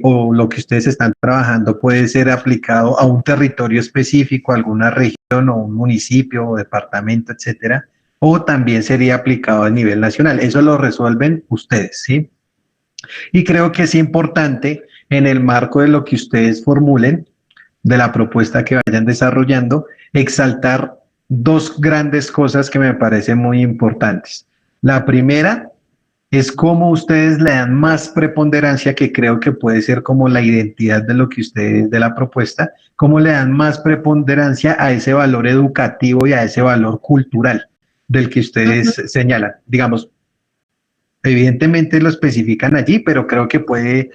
o lo que ustedes están trabajando puede ser aplicado a un territorio específico, a alguna región o un municipio o departamento, etcétera, o también sería aplicado a nivel nacional. Eso lo resuelven ustedes, ¿sí? Y creo que es importante, en el marco de lo que ustedes formulen, de la propuesta que vayan desarrollando, exaltar dos grandes cosas que me parecen muy importantes. La primera es cómo ustedes le dan más preponderancia, que creo que puede ser como la identidad de lo que ustedes, de la propuesta, cómo le dan más preponderancia a ese valor educativo y a ese valor cultural del que ustedes señalan. Digamos, evidentemente lo especifican allí, pero creo que puede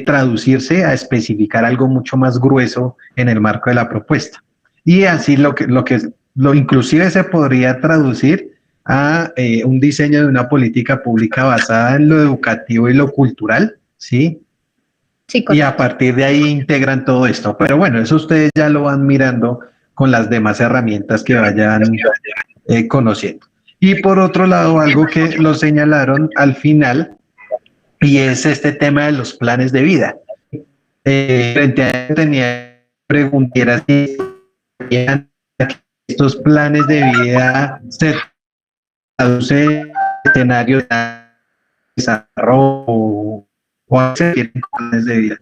traducirse a especificar algo mucho más grueso en el marco de la propuesta. Y así lo inclusive se podría traducir a un diseño de una política pública basada en lo educativo y lo cultural, ¿sí? Sí, y a partir de ahí integran todo esto. Pero bueno, eso ustedes ya lo van mirando con las demás herramientas que vayan conociendo. Y por otro lado, algo que lo señalaron al final, y es este tema de los planes de vida. Frente a eso tenía preguntas si estos planes de vida se traducen en escenarios de desarrollo o a se refieren planes de vida.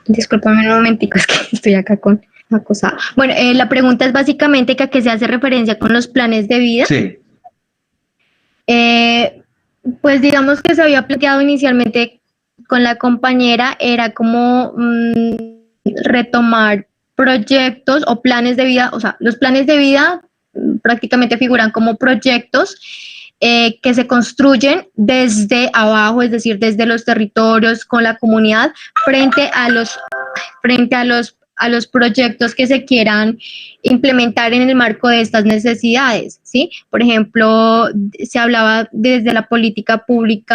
Discúlpame un momentico, es que estoy acá con una cosa. Bueno, la pregunta es básicamente que a qué se hace referencia con los planes de vida. Sí. Pues digamos que se había planteado inicialmente con la compañera, era como retomar proyectos o planes de vida, o sea, los planes de vida prácticamente figuran como proyectos que se construyen desde abajo, es decir, desde los territorios con la comunidad frente a los proyectos que se quieran implementar en el marco de estas necesidades, ¿sí? Por igual, se hablaba desde la política pública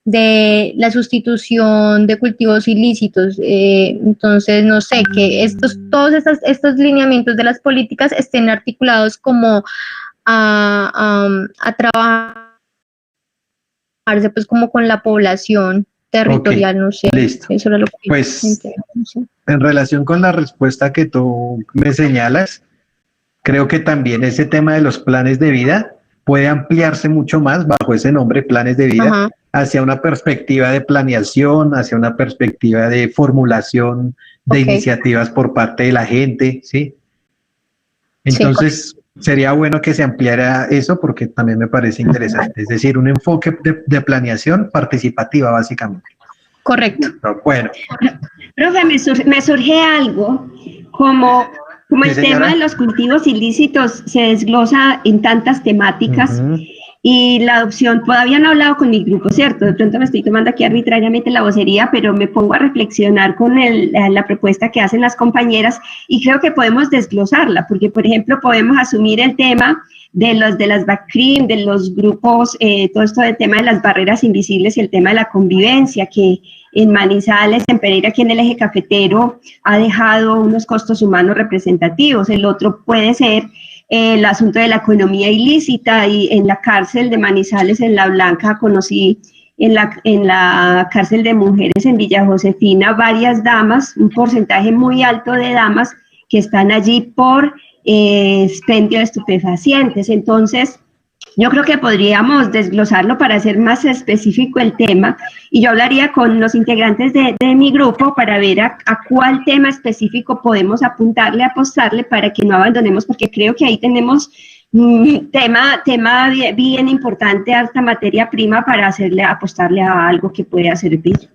de la sustitución de cultivos ilícitos, entonces no sé, que todos estos lineamientos de las políticas estén articulados como a trabajarse pues como con la población territorial, no sé. Listo. Eso era lo que pues no sé. En relación con la respuesta que tú me señalas, creo que también ese tema de los planes de vida puede ampliarse mucho más bajo ese nombre, planes de vida, Ajá. hacia una perspectiva de planeación, hacia una perspectiva de formulación de iniciativas por parte de la gente, ¿sí? Entonces, sería bueno que se ampliara eso porque también me parece interesante, es decir, un enfoque de planeación participativa, básicamente. Correcto. Bueno. Profe, me surge algo, como Sí, el señora. tema de los cultivos ilícitos se desglosa en tantas temáticas y la adopción, todavía no he hablado con mi grupo, ¿cierto? De pronto me estoy tomando aquí arbitrariamente la vocería, pero me pongo a reflexionar con la propuesta que hacen las compañeras y creo que podemos desglosarla, porque, por ejemplo, podemos asumir el tema de las BACRIM, de los grupos, todo esto del tema de las barreras invisibles y el tema de la convivencia, que en Manizales, en Pereira, aquí en el eje cafetero, ha dejado unos costos humanos representativos. El otro puede ser el asunto de la economía ilícita, y en la cárcel de Manizales, en La Blanca, conocí en la cárcel de mujeres en Villa Josefina varias damas, un porcentaje muy alto de damas que están allí por expendio de estupefacientes. Entonces, yo creo que podríamos desglosarlo para hacer más específico el tema, y yo hablaría con los integrantes de mi grupo para ver a cuál tema específico podemos apostarle para que no abandonemos, porque creo que ahí tenemos tema bien importante, harta materia prima para apostarle a algo que pueda servir.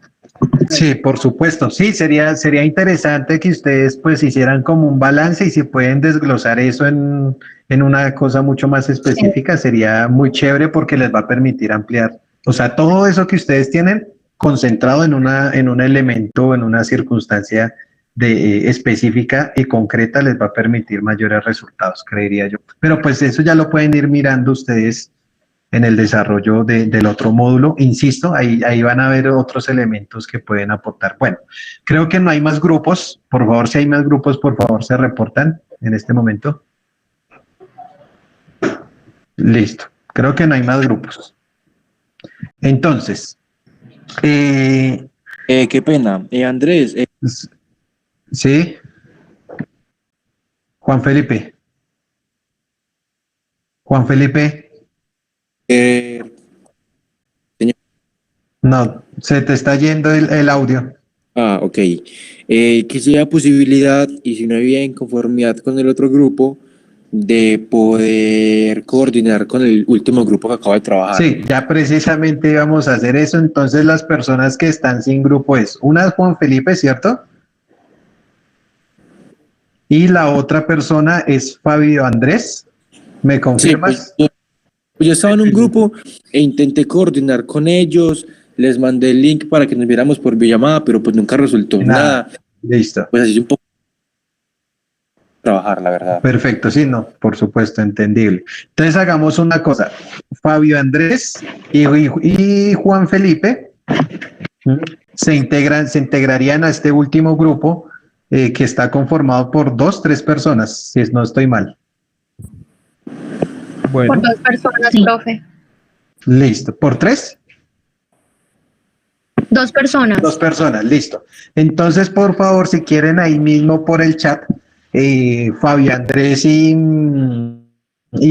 Sí, por supuesto. Sí, sería interesante que ustedes pues hicieran como un balance, y si pueden desglosar eso en una cosa mucho más específica, sería muy chévere porque les va a permitir ampliar. O sea, todo eso que ustedes tienen concentrado en un elemento, en una circunstancia específica y concreta, les va a permitir mayores resultados, creería yo. Pero pues eso ya lo pueden ir mirando ustedes en el desarrollo del otro módulo. Insisto, ahí van a ver otros elementos que pueden aportar. Bueno, creo que no hay más grupos. Por favor, si hay más grupos, por favor, se reportan en este momento. Listo. Creo que no hay más grupos. Entonces, qué pena. Andrés. Sí. Juan Felipe. Señor. No, se te está yendo el audio. Ok. Que sea posibilidad, y si no había inconformidad con el otro grupo, de poder coordinar con el último grupo que acaba de trabajar. Sí, ya precisamente íbamos a hacer eso. Entonces, las personas que están sin grupo una es Juan Felipe, ¿cierto? Y la otra persona es Fabio Andrés. ¿Me confirmas? Sí, pues yo estaba en un grupo e intenté coordinar con ellos, les mandé el link para que nos viéramos por videollamada, pero pues nunca resultó nada. Listo. Pues así un poco trabajar, la verdad. Perfecto, sí, no, por supuesto, entendible. Entonces hagamos una cosa. Fabio Andrés y Juan Felipe se integrarían a este último grupo que está conformado por 2, 3 personas, si no estoy mal. Bueno, Por 2 personas, Sí. profe. Listo. ¿Por 3? 2 personas. 2 personas, listo. Entonces, por favor, si quieren ahí mismo por el chat, Fabio Andrés y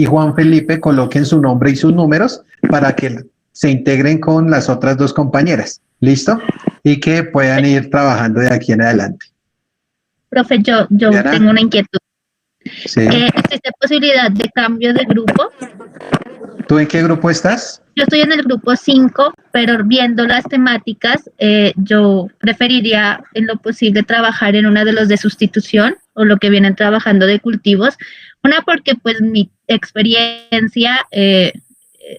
Juan Felipe coloquen su nombre y sus números para que se integren con las otras 2 compañeras, ¿listo? Y que puedan ir trabajando de aquí en adelante. Profe, yo Diana. tengo una inquietud. Sí. ¿Existe posibilidad de cambio de grupo? ¿Tú en qué grupo estás? Yo estoy en el grupo 5, pero viendo las temáticas, yo preferiría en lo posible trabajar en una de los de sustitución o lo que vienen trabajando de cultivos. Una, porque pues mi experiencia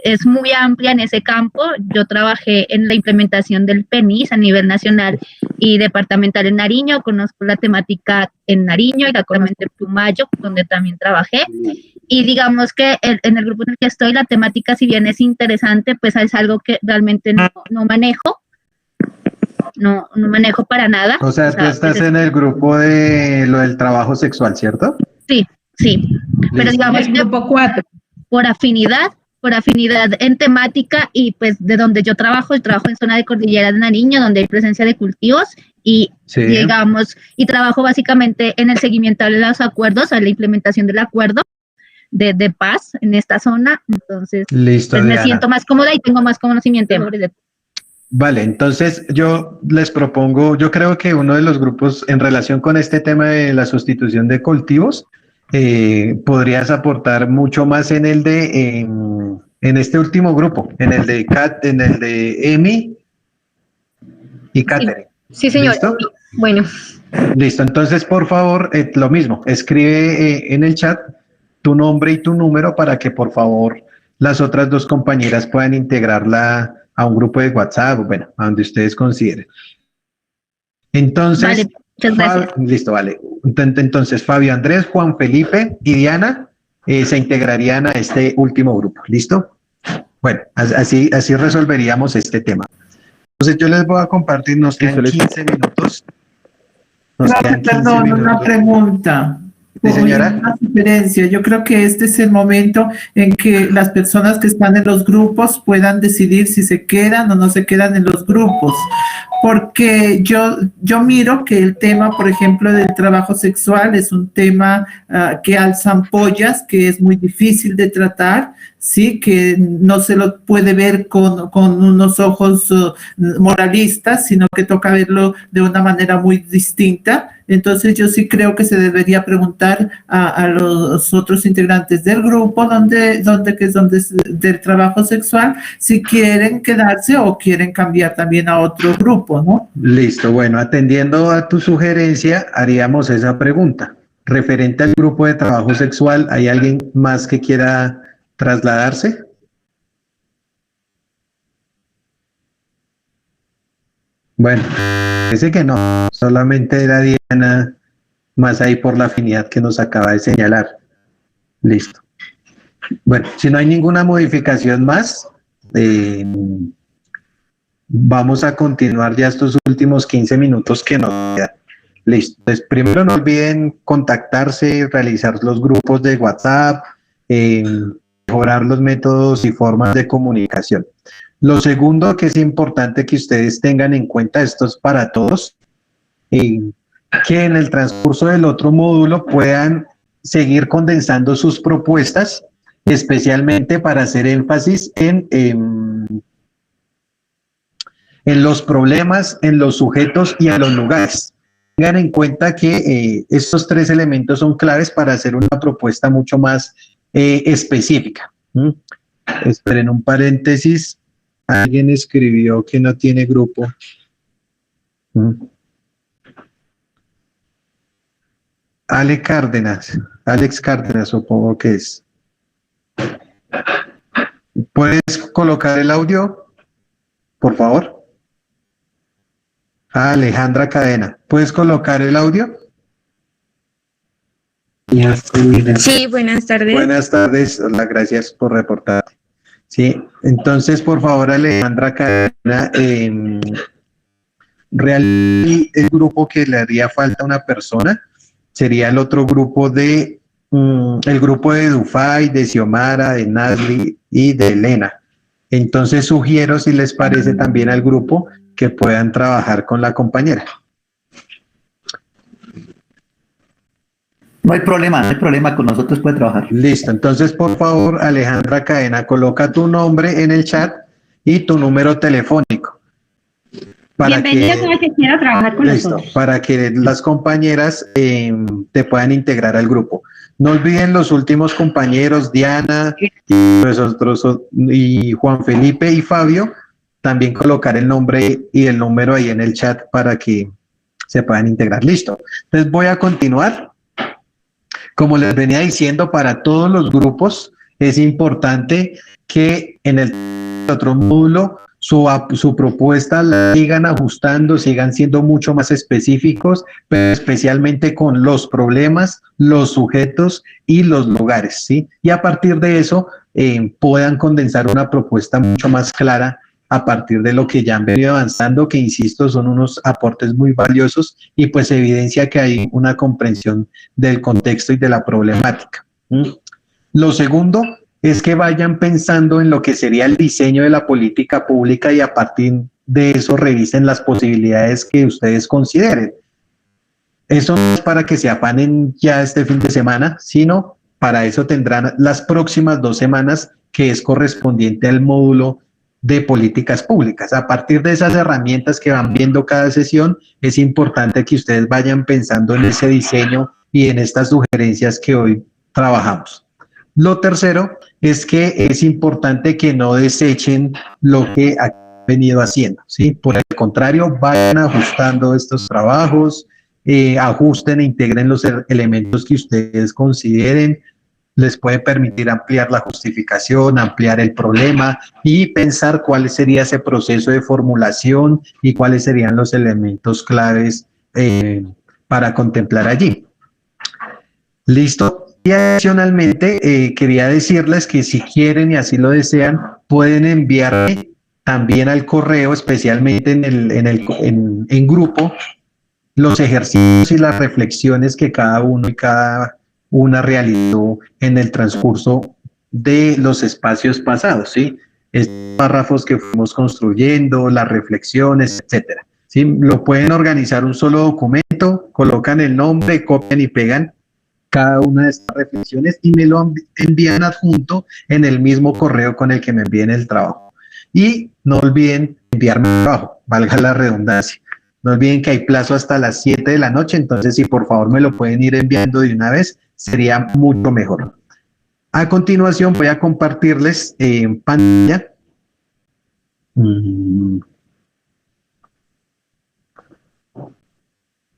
es muy amplia en ese campo. Yo trabajé en la implementación del PENIS a nivel nacional y departamental en Nariño. Conozco la temática en Nariño y la conozco en Putumayo, donde también trabajé. Y digamos que en el grupo en el que estoy, la temática, si bien es interesante, pues es algo que realmente no manejo. No manejo para nada. O sea, tú estás pues, en el grupo de lo del trabajo sexual, ¿cierto? Sí. Pero Listo. digamos El que grupo 4. por afinidad en temática y pues de donde yo trabajo en zona de Cordillera de Nariño, donde hay presencia de cultivos y Sí. digamos, y trabajo básicamente en el seguimiento de los acuerdos, a la implementación del acuerdo de paz en esta zona. Entonces, Listo, pues me Diana. siento más cómoda y tengo más conocimiento de Vale, entonces yo les propongo, yo creo que uno de los grupos en relación con este tema de la sustitución de cultivos, podrías aportar mucho más en el de, en este último grupo, en el de Emi y Katherine. Sí, señor. ¿Listo? Bueno, Listo, entonces por favor, lo mismo, escribe en el chat tu nombre y tu número para que por favor las otras 2 compañeras puedan integrarla a un grupo de WhatsApp, bueno, a donde ustedes consideren. Entonces, Vale, muchas gracias. Listo, vale. Entonces, Fabio Andrés, Juan Felipe y Diana se integrarían a este último grupo, ¿listo? Bueno, así resolveríamos este tema. Entonces, yo les voy a compartir, nos quedan 15 minutos. Nos quedan 15 Perdón, una minutos. pregunta. Sí, señora. Una sugerencia. Yo creo que este es el momento en que las personas que están en los grupos puedan decidir si se quedan o no se quedan en los grupos. Porque yo miro que el tema, por ejemplo, del trabajo sexual es un tema que alza ampollas, que es muy difícil de tratar, sí, que no se lo puede ver con unos ojos moralistas, sino que toca verlo de una manera muy distinta. Entonces yo sí creo que se debería preguntar a los otros integrantes del grupo donde es del trabajo sexual, si quieren quedarse o quieren cambiar también a otro grupo, ¿no? Listo, bueno, atendiendo a tu sugerencia, haríamos esa pregunta. Referente al grupo de trabajo sexual, ¿hay alguien más que quiera trasladarse? Bueno, parece que no, solamente era Diana, más ahí por la afinidad que nos acaba de señalar. Listo. Bueno, si no hay ninguna modificación más, vamos a continuar ya estos últimos 15 minutos que nos quedan. Listo. Entonces, primero no olviden contactarse, realizar los grupos de WhatsApp, mejorar los métodos y formas de comunicación. Lo segundo que es importante que ustedes tengan en cuenta, esto es para todos, que en el transcurso del otro módulo puedan seguir condensando sus propuestas, especialmente para hacer énfasis en los problemas, en los sujetos y en los lugares. Tengan en cuenta que estos 3 elementos son claves para hacer una propuesta mucho más específica. Esperen un paréntesis. Alguien escribió que no tiene grupo. Alex Cárdenas, supongo que es. ¿Puedes colocar el audio, por favor? Alejandra Cadena, ¿puedes colocar el audio? Sí, buenas tardes. Buenas tardes, hola, gracias por reportar. Sí, entonces, por favor, Alejandra Cadena, realmente el grupo que le haría falta a una persona sería el otro grupo de, el grupo de Dufay, de Xiomara, de Nadli y de Elena. Entonces, sugiero, si les parece, también al grupo que puedan trabajar con la compañera. No hay problema, con nosotros puede trabajar. Listo, entonces por favor, Alejandra Cadena, coloca tu nombre en el chat y tu número telefónico. Bienvenida a que quiera trabajar con nosotros. Para que las compañeras te puedan integrar al grupo. No olviden los últimos compañeros, Diana, y nosotros, y Juan Felipe y Fabio, también colocar el nombre y el número ahí en el chat para que se puedan integrar. Listo, entonces voy a continuar. Como les venía diciendo, para todos los grupos es importante que en el otro módulo su propuesta la sigan ajustando, sigan siendo mucho más específicos, pero especialmente con los problemas, los sujetos y los lugares, ¿sí? Y a partir de eso puedan condensar una propuesta mucho más clara a partir de lo que ya han venido avanzando, que insisto, son unos aportes muy valiosos y pues evidencia que hay una comprensión del contexto y de la problemática. Lo segundo es que vayan pensando en lo que sería el diseño de la política pública y a partir de eso revisen las posibilidades que ustedes consideren. Eso no es para que se afanen ya este fin de semana, sino para eso tendrán las próximas 2 semanas, que es correspondiente al módulo de políticas públicas. A partir de esas herramientas que van viendo cada sesión, es importante que ustedes vayan pensando en ese diseño y en estas sugerencias que hoy trabajamos. Lo tercero es que es importante que no desechen lo que han venido haciendo, ¿sí? Por el contrario, vayan ajustando estos trabajos, ajusten e integren los elementos que ustedes consideren. Les puede permitir ampliar la justificación, ampliar el problema y pensar cuál sería ese proceso de formulación y cuáles serían los elementos claves para contemplar allí. Listo. Y adicionalmente quería decirles que si quieren y así lo desean, pueden enviarme también al correo, especialmente en grupo, los ejercicios y las reflexiones que cada uno y cada una realizó en el transcurso de los espacios pasados, ¿sí? Estos párrafos que fuimos construyendo, las reflexiones, etcétera, ¿sí? Lo pueden organizar un solo documento, colocan el nombre, copian y pegan cada una de estas reflexiones y me lo envían adjunto en el mismo correo con el que me envíen el trabajo. Y no olviden enviarme el trabajo, valga la redundancia. No olviden que hay plazo hasta las 7 de la noche, entonces si por favor me lo pueden ir enviando de una vez, sería mucho mejor. A continuación voy a compartirles en pantalla.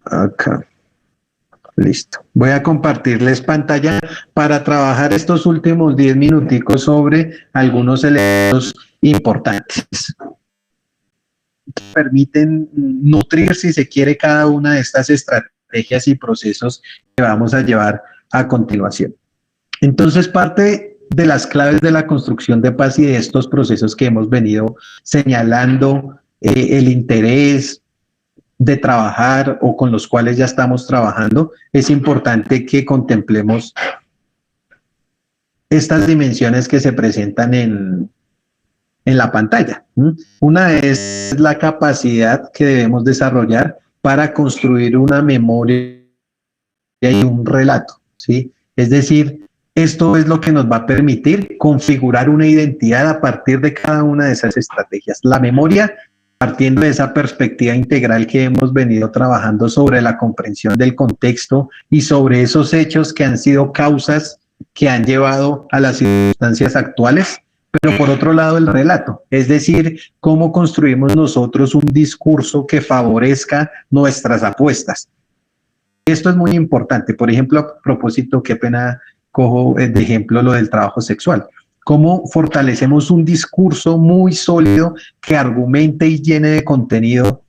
Acá. Listo. Voy a compartirles pantalla para trabajar estos últimos 10 minuticos sobre algunos elementos importantes que permiten nutrir, si se quiere, cada una de estas estrategias y procesos que vamos a llevar a continuación. Entonces, parte de las claves de la construcción de paz y de estos procesos que hemos venido señalando, el interés de trabajar o con los cuales ya estamos trabajando, es importante que contemplemos estas dimensiones que se presentan en la pantalla. Una es la capacidad que debemos desarrollar para construir una memoria y un relato, ¿sí? Es decir, esto es lo que nos va a permitir configurar una identidad a partir de cada una de esas estrategias. La memoria, partiendo de esa perspectiva integral que hemos venido trabajando sobre la comprensión del contexto y sobre esos hechos que han sido causas que han llevado a las circunstancias actuales, pero por otro lado el relato, es decir, cómo construimos nosotros un discurso que favorezca nuestras apuestas. Esto es muy importante. Por ejemplo, a propósito, qué pena cojo de ejemplo lo del trabajo sexual. Cómo fortalecemos un discurso muy sólido que argumente y llene de contenido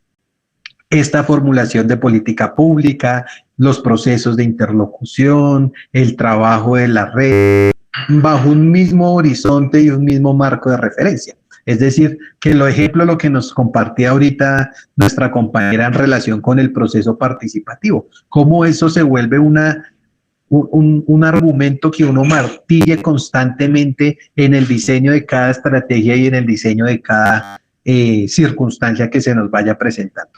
esta formulación de política pública, los procesos de interlocución, el trabajo de la red, bajo un mismo horizonte y un mismo marco de referencia. Es decir, que lo ejemplo, lo que nos compartía ahorita nuestra compañera en relación con el proceso participativo, cómo eso se vuelve un argumento que uno martille constantemente en el diseño de cada estrategia y en el diseño de cada circunstancia que se nos vaya presentando.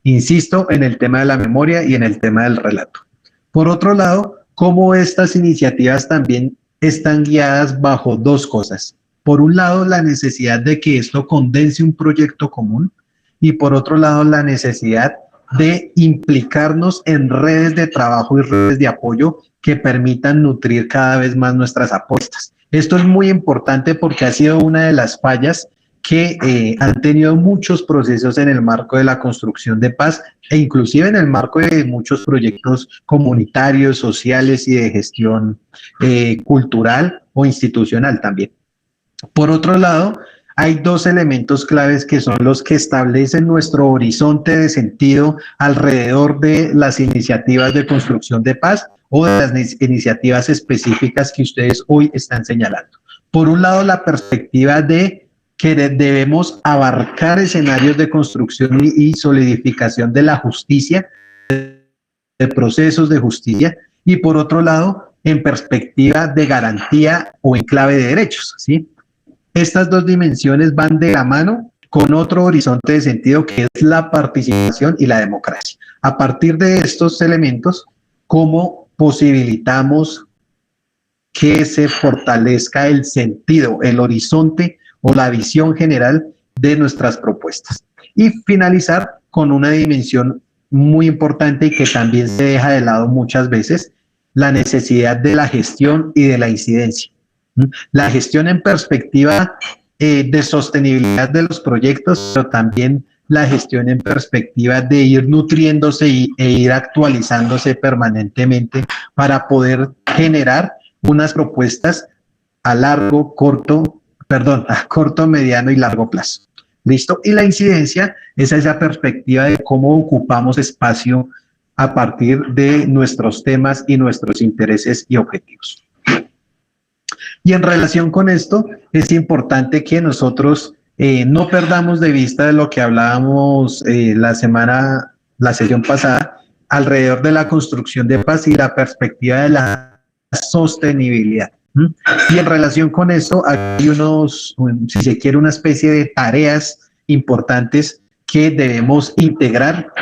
Insisto en el tema de la memoria y en el tema del relato. Por otro lado, cómo estas iniciativas también están guiadas bajo dos cosas. Por un lado, la necesidad de que esto condense un proyecto común y por otro lado, la necesidad de implicarnos en redes de trabajo y redes de apoyo que permitan nutrir cada vez más nuestras apuestas. Esto es muy importante porque ha sido una de las fallas que han tenido muchos procesos en el marco de la construcción de paz e inclusive en el marco de muchos proyectos comunitarios, sociales y de gestión cultural o institucional también. Por otro lado, hay dos elementos claves que son los que establecen nuestro horizonte de sentido alrededor de las iniciativas de construcción de paz o de las iniciativas específicas que ustedes hoy están señalando. Por un lado, la perspectiva de que debemos abarcar escenarios de construcción y solidificación de la justicia, de procesos de justicia, y por otro lado, en perspectiva de garantía o en clave de derechos, ¿sí? Estas dos dimensiones van de la mano con otro horizonte de sentido que es la participación y la democracia. A partir de estos elementos, ¿cómo posibilitamos que se fortalezca el sentido, el horizonte o la visión general de nuestras propuestas? Y finalizar con una dimensión muy importante y que también se deja de lado muchas veces, la necesidad de la gestión y de la incidencia. La gestión en perspectiva de sostenibilidad de los proyectos, pero también la gestión en perspectiva de ir nutriéndose e ir actualizándose permanentemente para poder generar unas propuestas a corto, mediano y largo plazo. ¿Listo? Y la incidencia es esa perspectiva de cómo ocupamos espacio a partir de nuestros temas y nuestros intereses y objetivos. Y en relación con esto, es importante que nosotros no perdamos de vista de lo que hablábamos la sesión pasada, alrededor de la construcción de paz y la perspectiva de la sostenibilidad. Y en relación con eso, hay si se quiere, una especie de tareas importantes que debemos integrar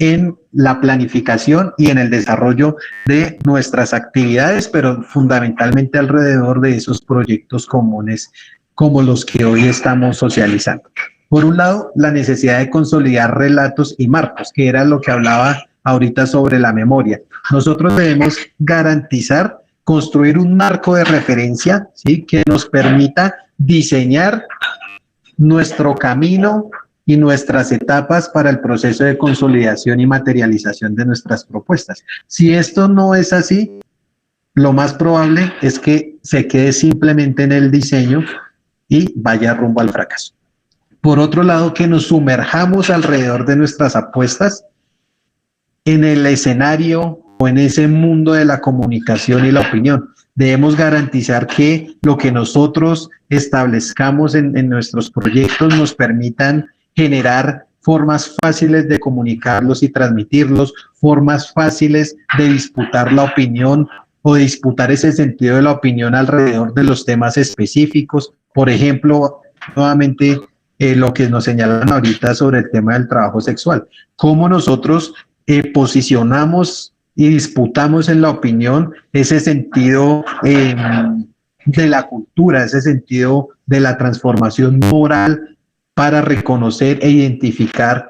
en la planificación y en el desarrollo de nuestras actividades, pero fundamentalmente alrededor de esos proyectos comunes como los que hoy estamos socializando. Por un lado, la necesidad de consolidar relatos y marcos, que era lo que hablaba ahorita sobre la memoria. Nosotros debemos garantizar construir un marco de referencia, ¿sí?, que nos permita diseñar nuestro camino y nuestras etapas para el proceso de consolidación y materialización de nuestras propuestas. Si esto no es así, lo más probable es que se quede simplemente en el diseño y vaya rumbo al fracaso. Por otro lado, que nos sumerjamos alrededor de nuestras apuestas en el escenario o en ese mundo de la comunicación y la opinión. Debemos garantizar que lo que nosotros establezcamos en nuestros proyectos nos permitan generar formas fáciles de comunicarlos y transmitirlos, formas fáciles de disputar la opinión o de disputar ese sentido de la opinión alrededor de los temas específicos. Por ejemplo, nuevamente lo que nos señalan ahorita sobre el tema del trabajo sexual. Cómo nosotros posicionamos y disputamos en la opinión ese sentido de la cultura, ese sentido de la transformación moral para reconocer e identificar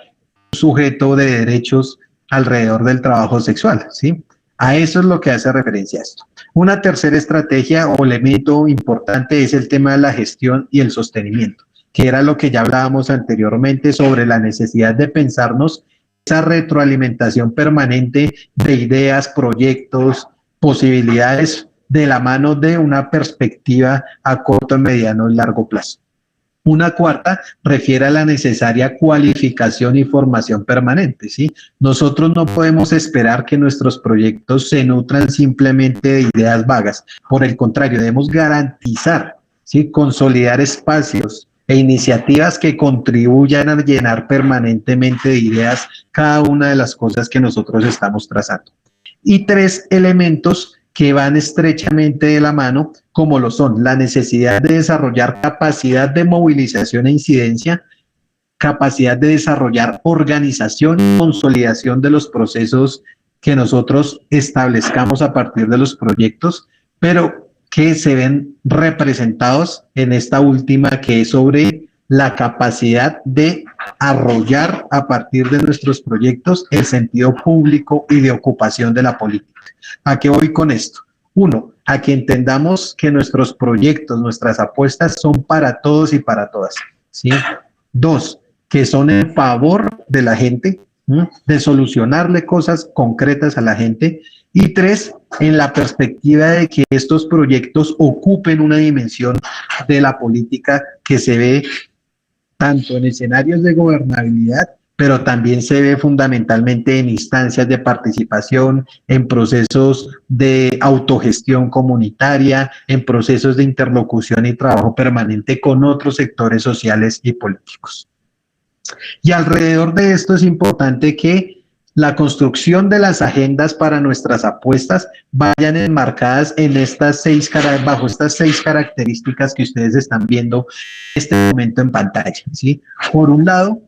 un sujeto de derechos alrededor del trabajo sexual, ¿sí? A eso es lo que hace referencia a esto. Una tercera estrategia o elemento importante es el tema de la gestión y el sostenimiento, que era lo que ya hablábamos anteriormente sobre la necesidad de pensarnos esa retroalimentación permanente de ideas, proyectos, posibilidades de la mano de una perspectiva a corto, mediano y largo plazo. Una cuarta refiere a la necesaria cualificación y formación permanente, ¿sí? Nosotros no podemos esperar que nuestros proyectos se nutran simplemente de ideas vagas. Por el contrario, debemos garantizar, ¿sí?, consolidar espacios e iniciativas que contribuyan a llenar permanentemente de ideas cada una de las cosas que nosotros estamos trazando. Y 3 elementos que van estrechamente de la mano, como lo son la necesidad de desarrollar capacidad de movilización e incidencia, capacidad de desarrollar organización y consolidación de los procesos que nosotros establezcamos a partir de los proyectos, pero que se ven representados en esta última, que es sobre la capacidad de arrollar a partir de nuestros proyectos el sentido público y de ocupación de la política. ¿A qué voy con esto? 1, a que entendamos que nuestros proyectos, nuestras apuestas son para todos y para todas, ¿sí? 2, que son en favor de la gente, de solucionarle cosas concretas a la gente. Y 3, en la perspectiva de que estos proyectos ocupen una dimensión de la política que se ve tanto en escenarios de gobernabilidad, pero también se ve fundamentalmente en instancias de participación, en procesos de autogestión comunitaria, en procesos de interlocución y trabajo permanente con otros sectores sociales y políticos. Y alrededor de esto es importante que la construcción de las agendas para nuestras apuestas vayan enmarcadas en bajo estas 6 características que ustedes están viendo en este momento en pantalla, ¿sí? Por un lado,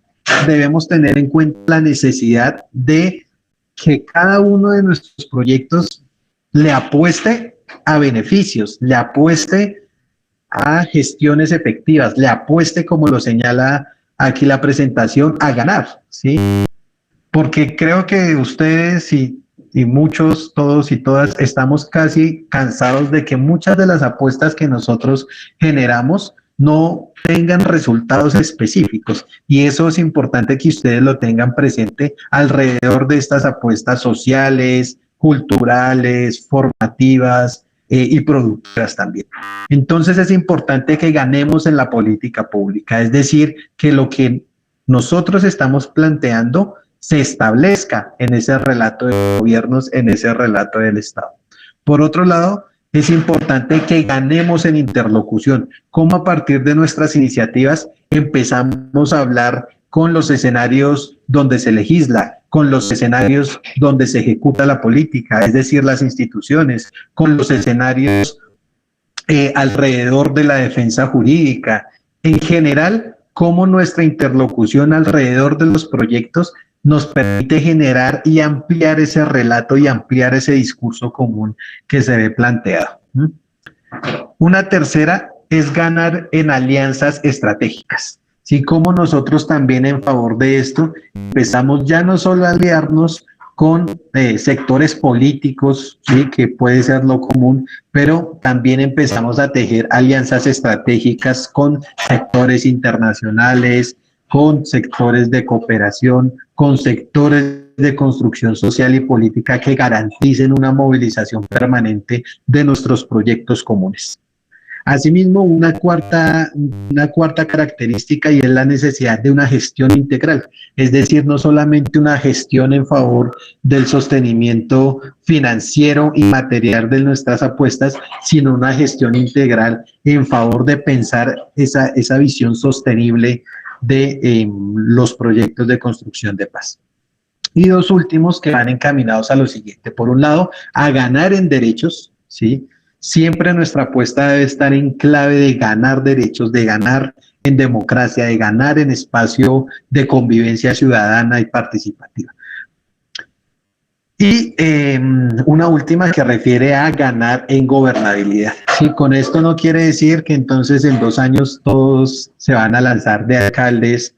debemos tener en cuenta la necesidad de que cada uno de nuestros proyectos le apueste a beneficios, le apueste a gestiones efectivas, le apueste, como lo señala aquí la presentación, a ganar, ¿sí? Porque creo que ustedes y muchos, todos y todas, estamos casi cansados de que muchas de las apuestas que nosotros generamos no tengan resultados específicos, y eso es importante que ustedes lo tengan presente alrededor de estas apuestas sociales, culturales, formativas y productivas también. Entonces es importante que ganemos en la política pública, es decir, que lo que nosotros estamos planteando se establezca en ese relato de gobiernos, en ese relato del Estado. Por otro lado, es importante que ganemos en interlocución, cómo a partir de nuestras iniciativas empezamos a hablar con los escenarios donde se legisla, con los escenarios donde se ejecuta la política, es decir, las instituciones, con los escenarios alrededor de la defensa jurídica. En general, cómo nuestra interlocución alrededor de los proyectos nos permite generar y ampliar ese relato y ampliar ese discurso común que se ve planteado. Una tercera es ganar en alianzas estratégicas. ¿Sí? Como nosotros también en favor de esto empezamos ya no solo a aliarnos con sectores políticos, ¿sí?, que puede ser lo común, pero también empezamos a tejer alianzas estratégicas con sectores internacionales, con sectores de cooperación, con sectores de construcción social y política que garanticen una movilización permanente de nuestros proyectos comunes. Asimismo, una cuarta característica, y es la necesidad de una gestión integral, es decir, no solamente una gestión en favor del sostenimiento financiero y material de nuestras apuestas, sino una gestión integral en favor de pensar esa visión sostenible de los proyectos de construcción de paz. Y 2 últimos que van encaminados a lo siguiente. Por un lado, a ganar en derechos, ¿sí? Siempre nuestra apuesta debe estar en clave de ganar derechos, de ganar en democracia, de ganar en espacio de convivencia ciudadana y participativa. Y una última que refiere a ganar en gobernabilidad. Sí, con esto no quiere decir que entonces en 2 años todos se van a lanzar de alcaldes,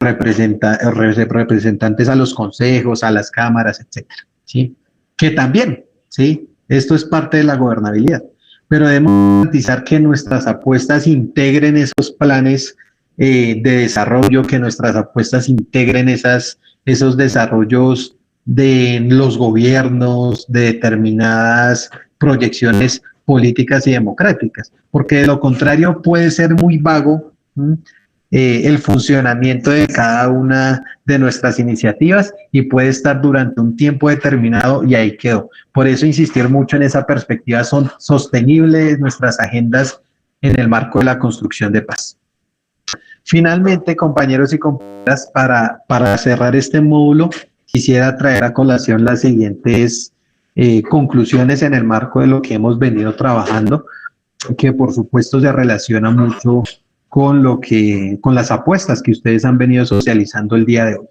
representantes a los consejos, a las cámaras, etcétera, ¿sí? Que también, ¿sí?, esto es parte de la gobernabilidad, pero debemos garantizar que nuestras apuestas integren esos planes de desarrollo, que nuestras apuestas integren esos desarrollos de los gobiernos, de determinadas proyecciones políticas y democráticas, porque de lo contrario puede ser muy vago el funcionamiento de cada una de nuestras iniciativas y puede estar durante un tiempo determinado y ahí quedó. Por eso insistir mucho en esa perspectiva sostenible de nuestras agendas en el marco de la construcción de paz. Finalmente, compañeros y compañeras, para cerrar este módulo, quisiera traer a colación las siguientes conclusiones en el marco de lo que hemos venido trabajando, que por supuesto se relaciona mucho con las apuestas que ustedes han venido socializando el día de hoy.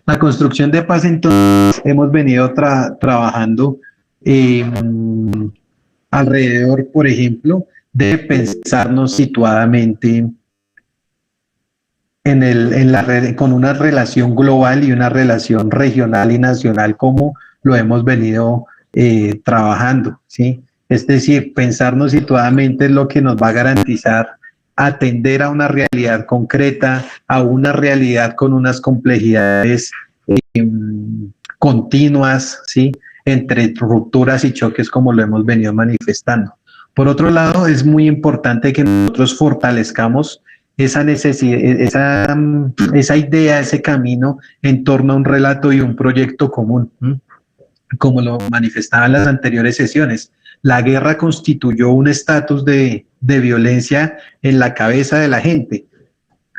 La construcción de paz, entonces, hemos venido trabajando alrededor, por ejemplo, de pensarnos situadamente con una relación global y una relación regional y nacional, como lo hemos venido trabajando, ¿sí? Es decir, pensarnos situadamente es lo que nos va a garantizar atender a una realidad concreta, a una realidad con unas complejidades continuas, ¿sí? Entre rupturas y choques, como lo hemos venido manifestando. Por otro lado, es muy importante que nosotros fortalezcamos esa necesidad, esa idea, ese camino en torno a un relato y un proyecto común, como lo manifestaban las anteriores sesiones. La guerra constituyó un estatus de violencia en la cabeza de la gente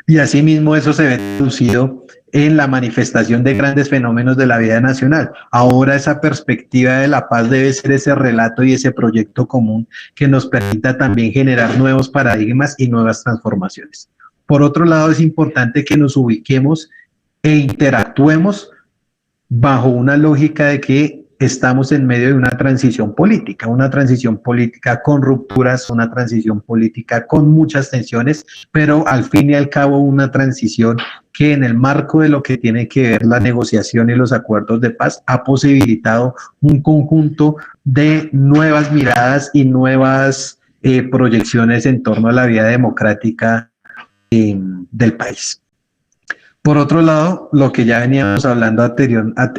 y asimismo eso se ve traducido en la manifestación de grandes fenómenos de la vida nacional. Ahora esa perspectiva de la paz debe ser ese relato y ese proyecto común que nos permita también generar nuevos paradigmas y nuevas transformaciones. Por otro lado, es importante que nos ubiquemos e interactuemos bajo una lógica de que estamos en medio de una transición política con rupturas, una transición política con muchas tensiones, pero al fin y al cabo una transición que en el marco de lo que tiene que ver la negociación y los acuerdos de paz ha posibilitado un conjunto de nuevas miradas y nuevas proyecciones en torno a la vida democrática del país. Por otro lado, lo que ya veníamos hablando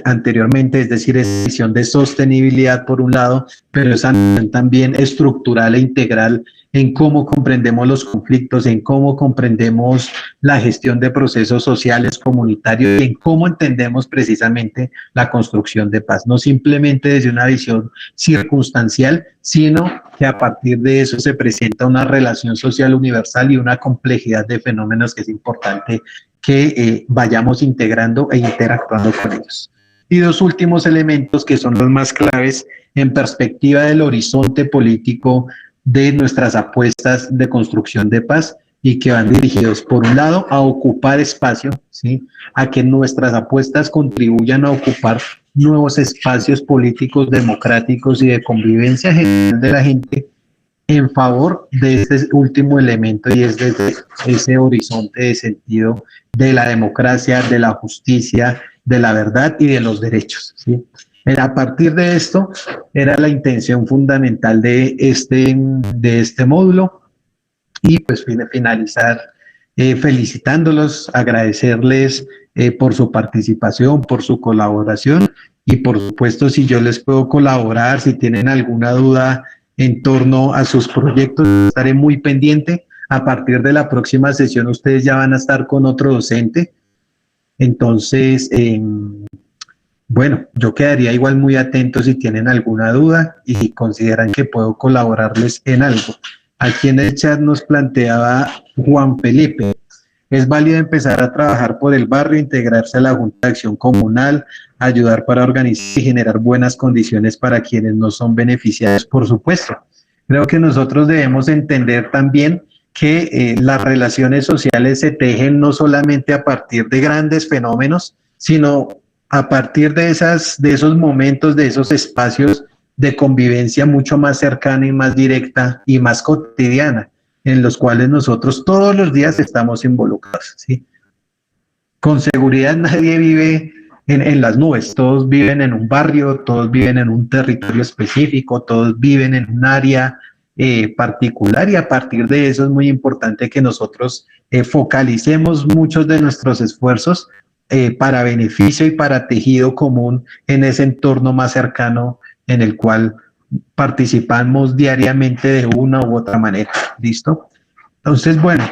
anteriormente, es decir, esa visión de sostenibilidad por un lado, pero esa también estructural e integral en cómo comprendemos los conflictos, en cómo comprendemos la gestión de procesos sociales, comunitarios, y en cómo entendemos precisamente la construcción de paz, no simplemente desde una visión circunstancial, sino que a partir de eso se presenta una relación social universal y una complejidad de fenómenos que es importante que vayamos integrando e interactuando con ellos. Y dos últimos elementos que son los más claves en perspectiva del horizonte político de nuestras apuestas de construcción de paz y que van dirigidos, por un lado, a ocupar espacio, ¿sí? A que nuestras apuestas contribuyan a ocupar nuevos espacios políticos, democráticos y de convivencia general de la gente en favor de este último elemento, y es desde ese horizonte de sentido de la democracia, de la justicia, de la verdad y de los derechos, ¿sí? A partir de esto era la intención fundamental de este módulo, y pues finalizar felicitándolos, agradecerles por su participación, por su colaboración, y por supuesto si yo les puedo colaborar, si tienen alguna duda en torno a sus proyectos, estaré muy pendiente. A partir de la próxima sesión ustedes ya van a estar con otro docente, entonces bueno, yo quedaría igual muy atento si tienen alguna duda y si consideran que puedo colaborarles en algo. Aquí en el chat nos planteaba Juan Felipe: es válido empezar a trabajar por el barrio, integrarse a la Junta de Acción Comunal, ayudar para organizar y generar buenas condiciones para quienes no son beneficiados. Por supuesto, creo que nosotros debemos entender también que las relaciones sociales se tejen no solamente a partir de grandes fenómenos, sino a partir de esos momentos, de esos espacios de convivencia mucho más cercana y más directa y más cotidiana, en los cuales nosotros todos los días estamos involucrados, ¿sí? Con seguridad nadie vive en las nubes, todos viven en un barrio, todos viven en un territorio específico, todos viven en un área particular, y a partir de eso es muy importante que nosotros focalicemos muchos de nuestros esfuerzos para beneficio y para tejido común en ese entorno más cercano en el cual participamos diariamente de una u otra manera. ¿Listo? Entonces, bueno,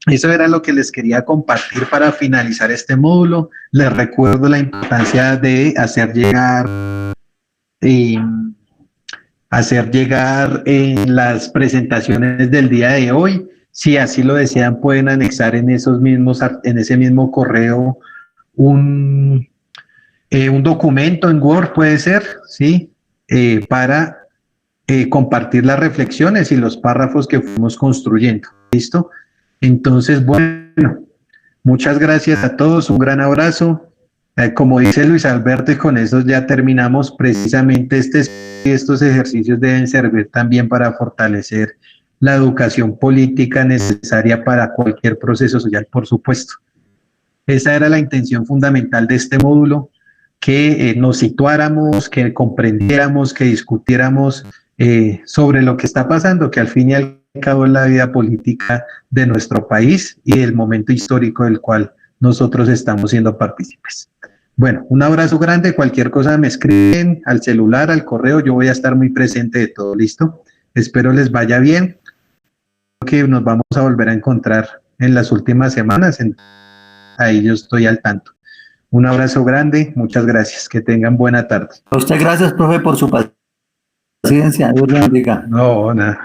Eso era lo que les quería compartir para finalizar este módulo. Les recuerdo la importancia de hacer llegar en las presentaciones del día de hoy. Si así lo desean, pueden anexar en ese mismo correo un documento en Word, puede ser, ¿sí? Para compartir las reflexiones y los párrafos que fuimos construyendo. ¿Listo? Entonces, bueno, muchas gracias a todos, un gran abrazo. Como dice Luis Alberto, y con eso ya terminamos, precisamente estos ejercicios deben servir también para fortalecer la educación política necesaria para cualquier proceso social, por supuesto. Esa era la intención fundamental de este módulo, que nos situáramos, que comprendiéramos, que discutiéramos sobre lo que está pasando, que al fin y al cabo es la vida política de nuestro país y el momento histórico del cual nosotros estamos siendo partícipes. Bueno, un abrazo grande, cualquier cosa me escriben al celular, al correo, yo voy a estar muy presente de todo, ¿listo? Espero les vaya bien, que nos vamos a volver a encontrar en las últimas semanas, ahí yo estoy al tanto. Un abrazo grande, muchas gracias, que tengan buena tarde. A usted gracias, profe, por su paciencia. Dios le bendiga. No, nada.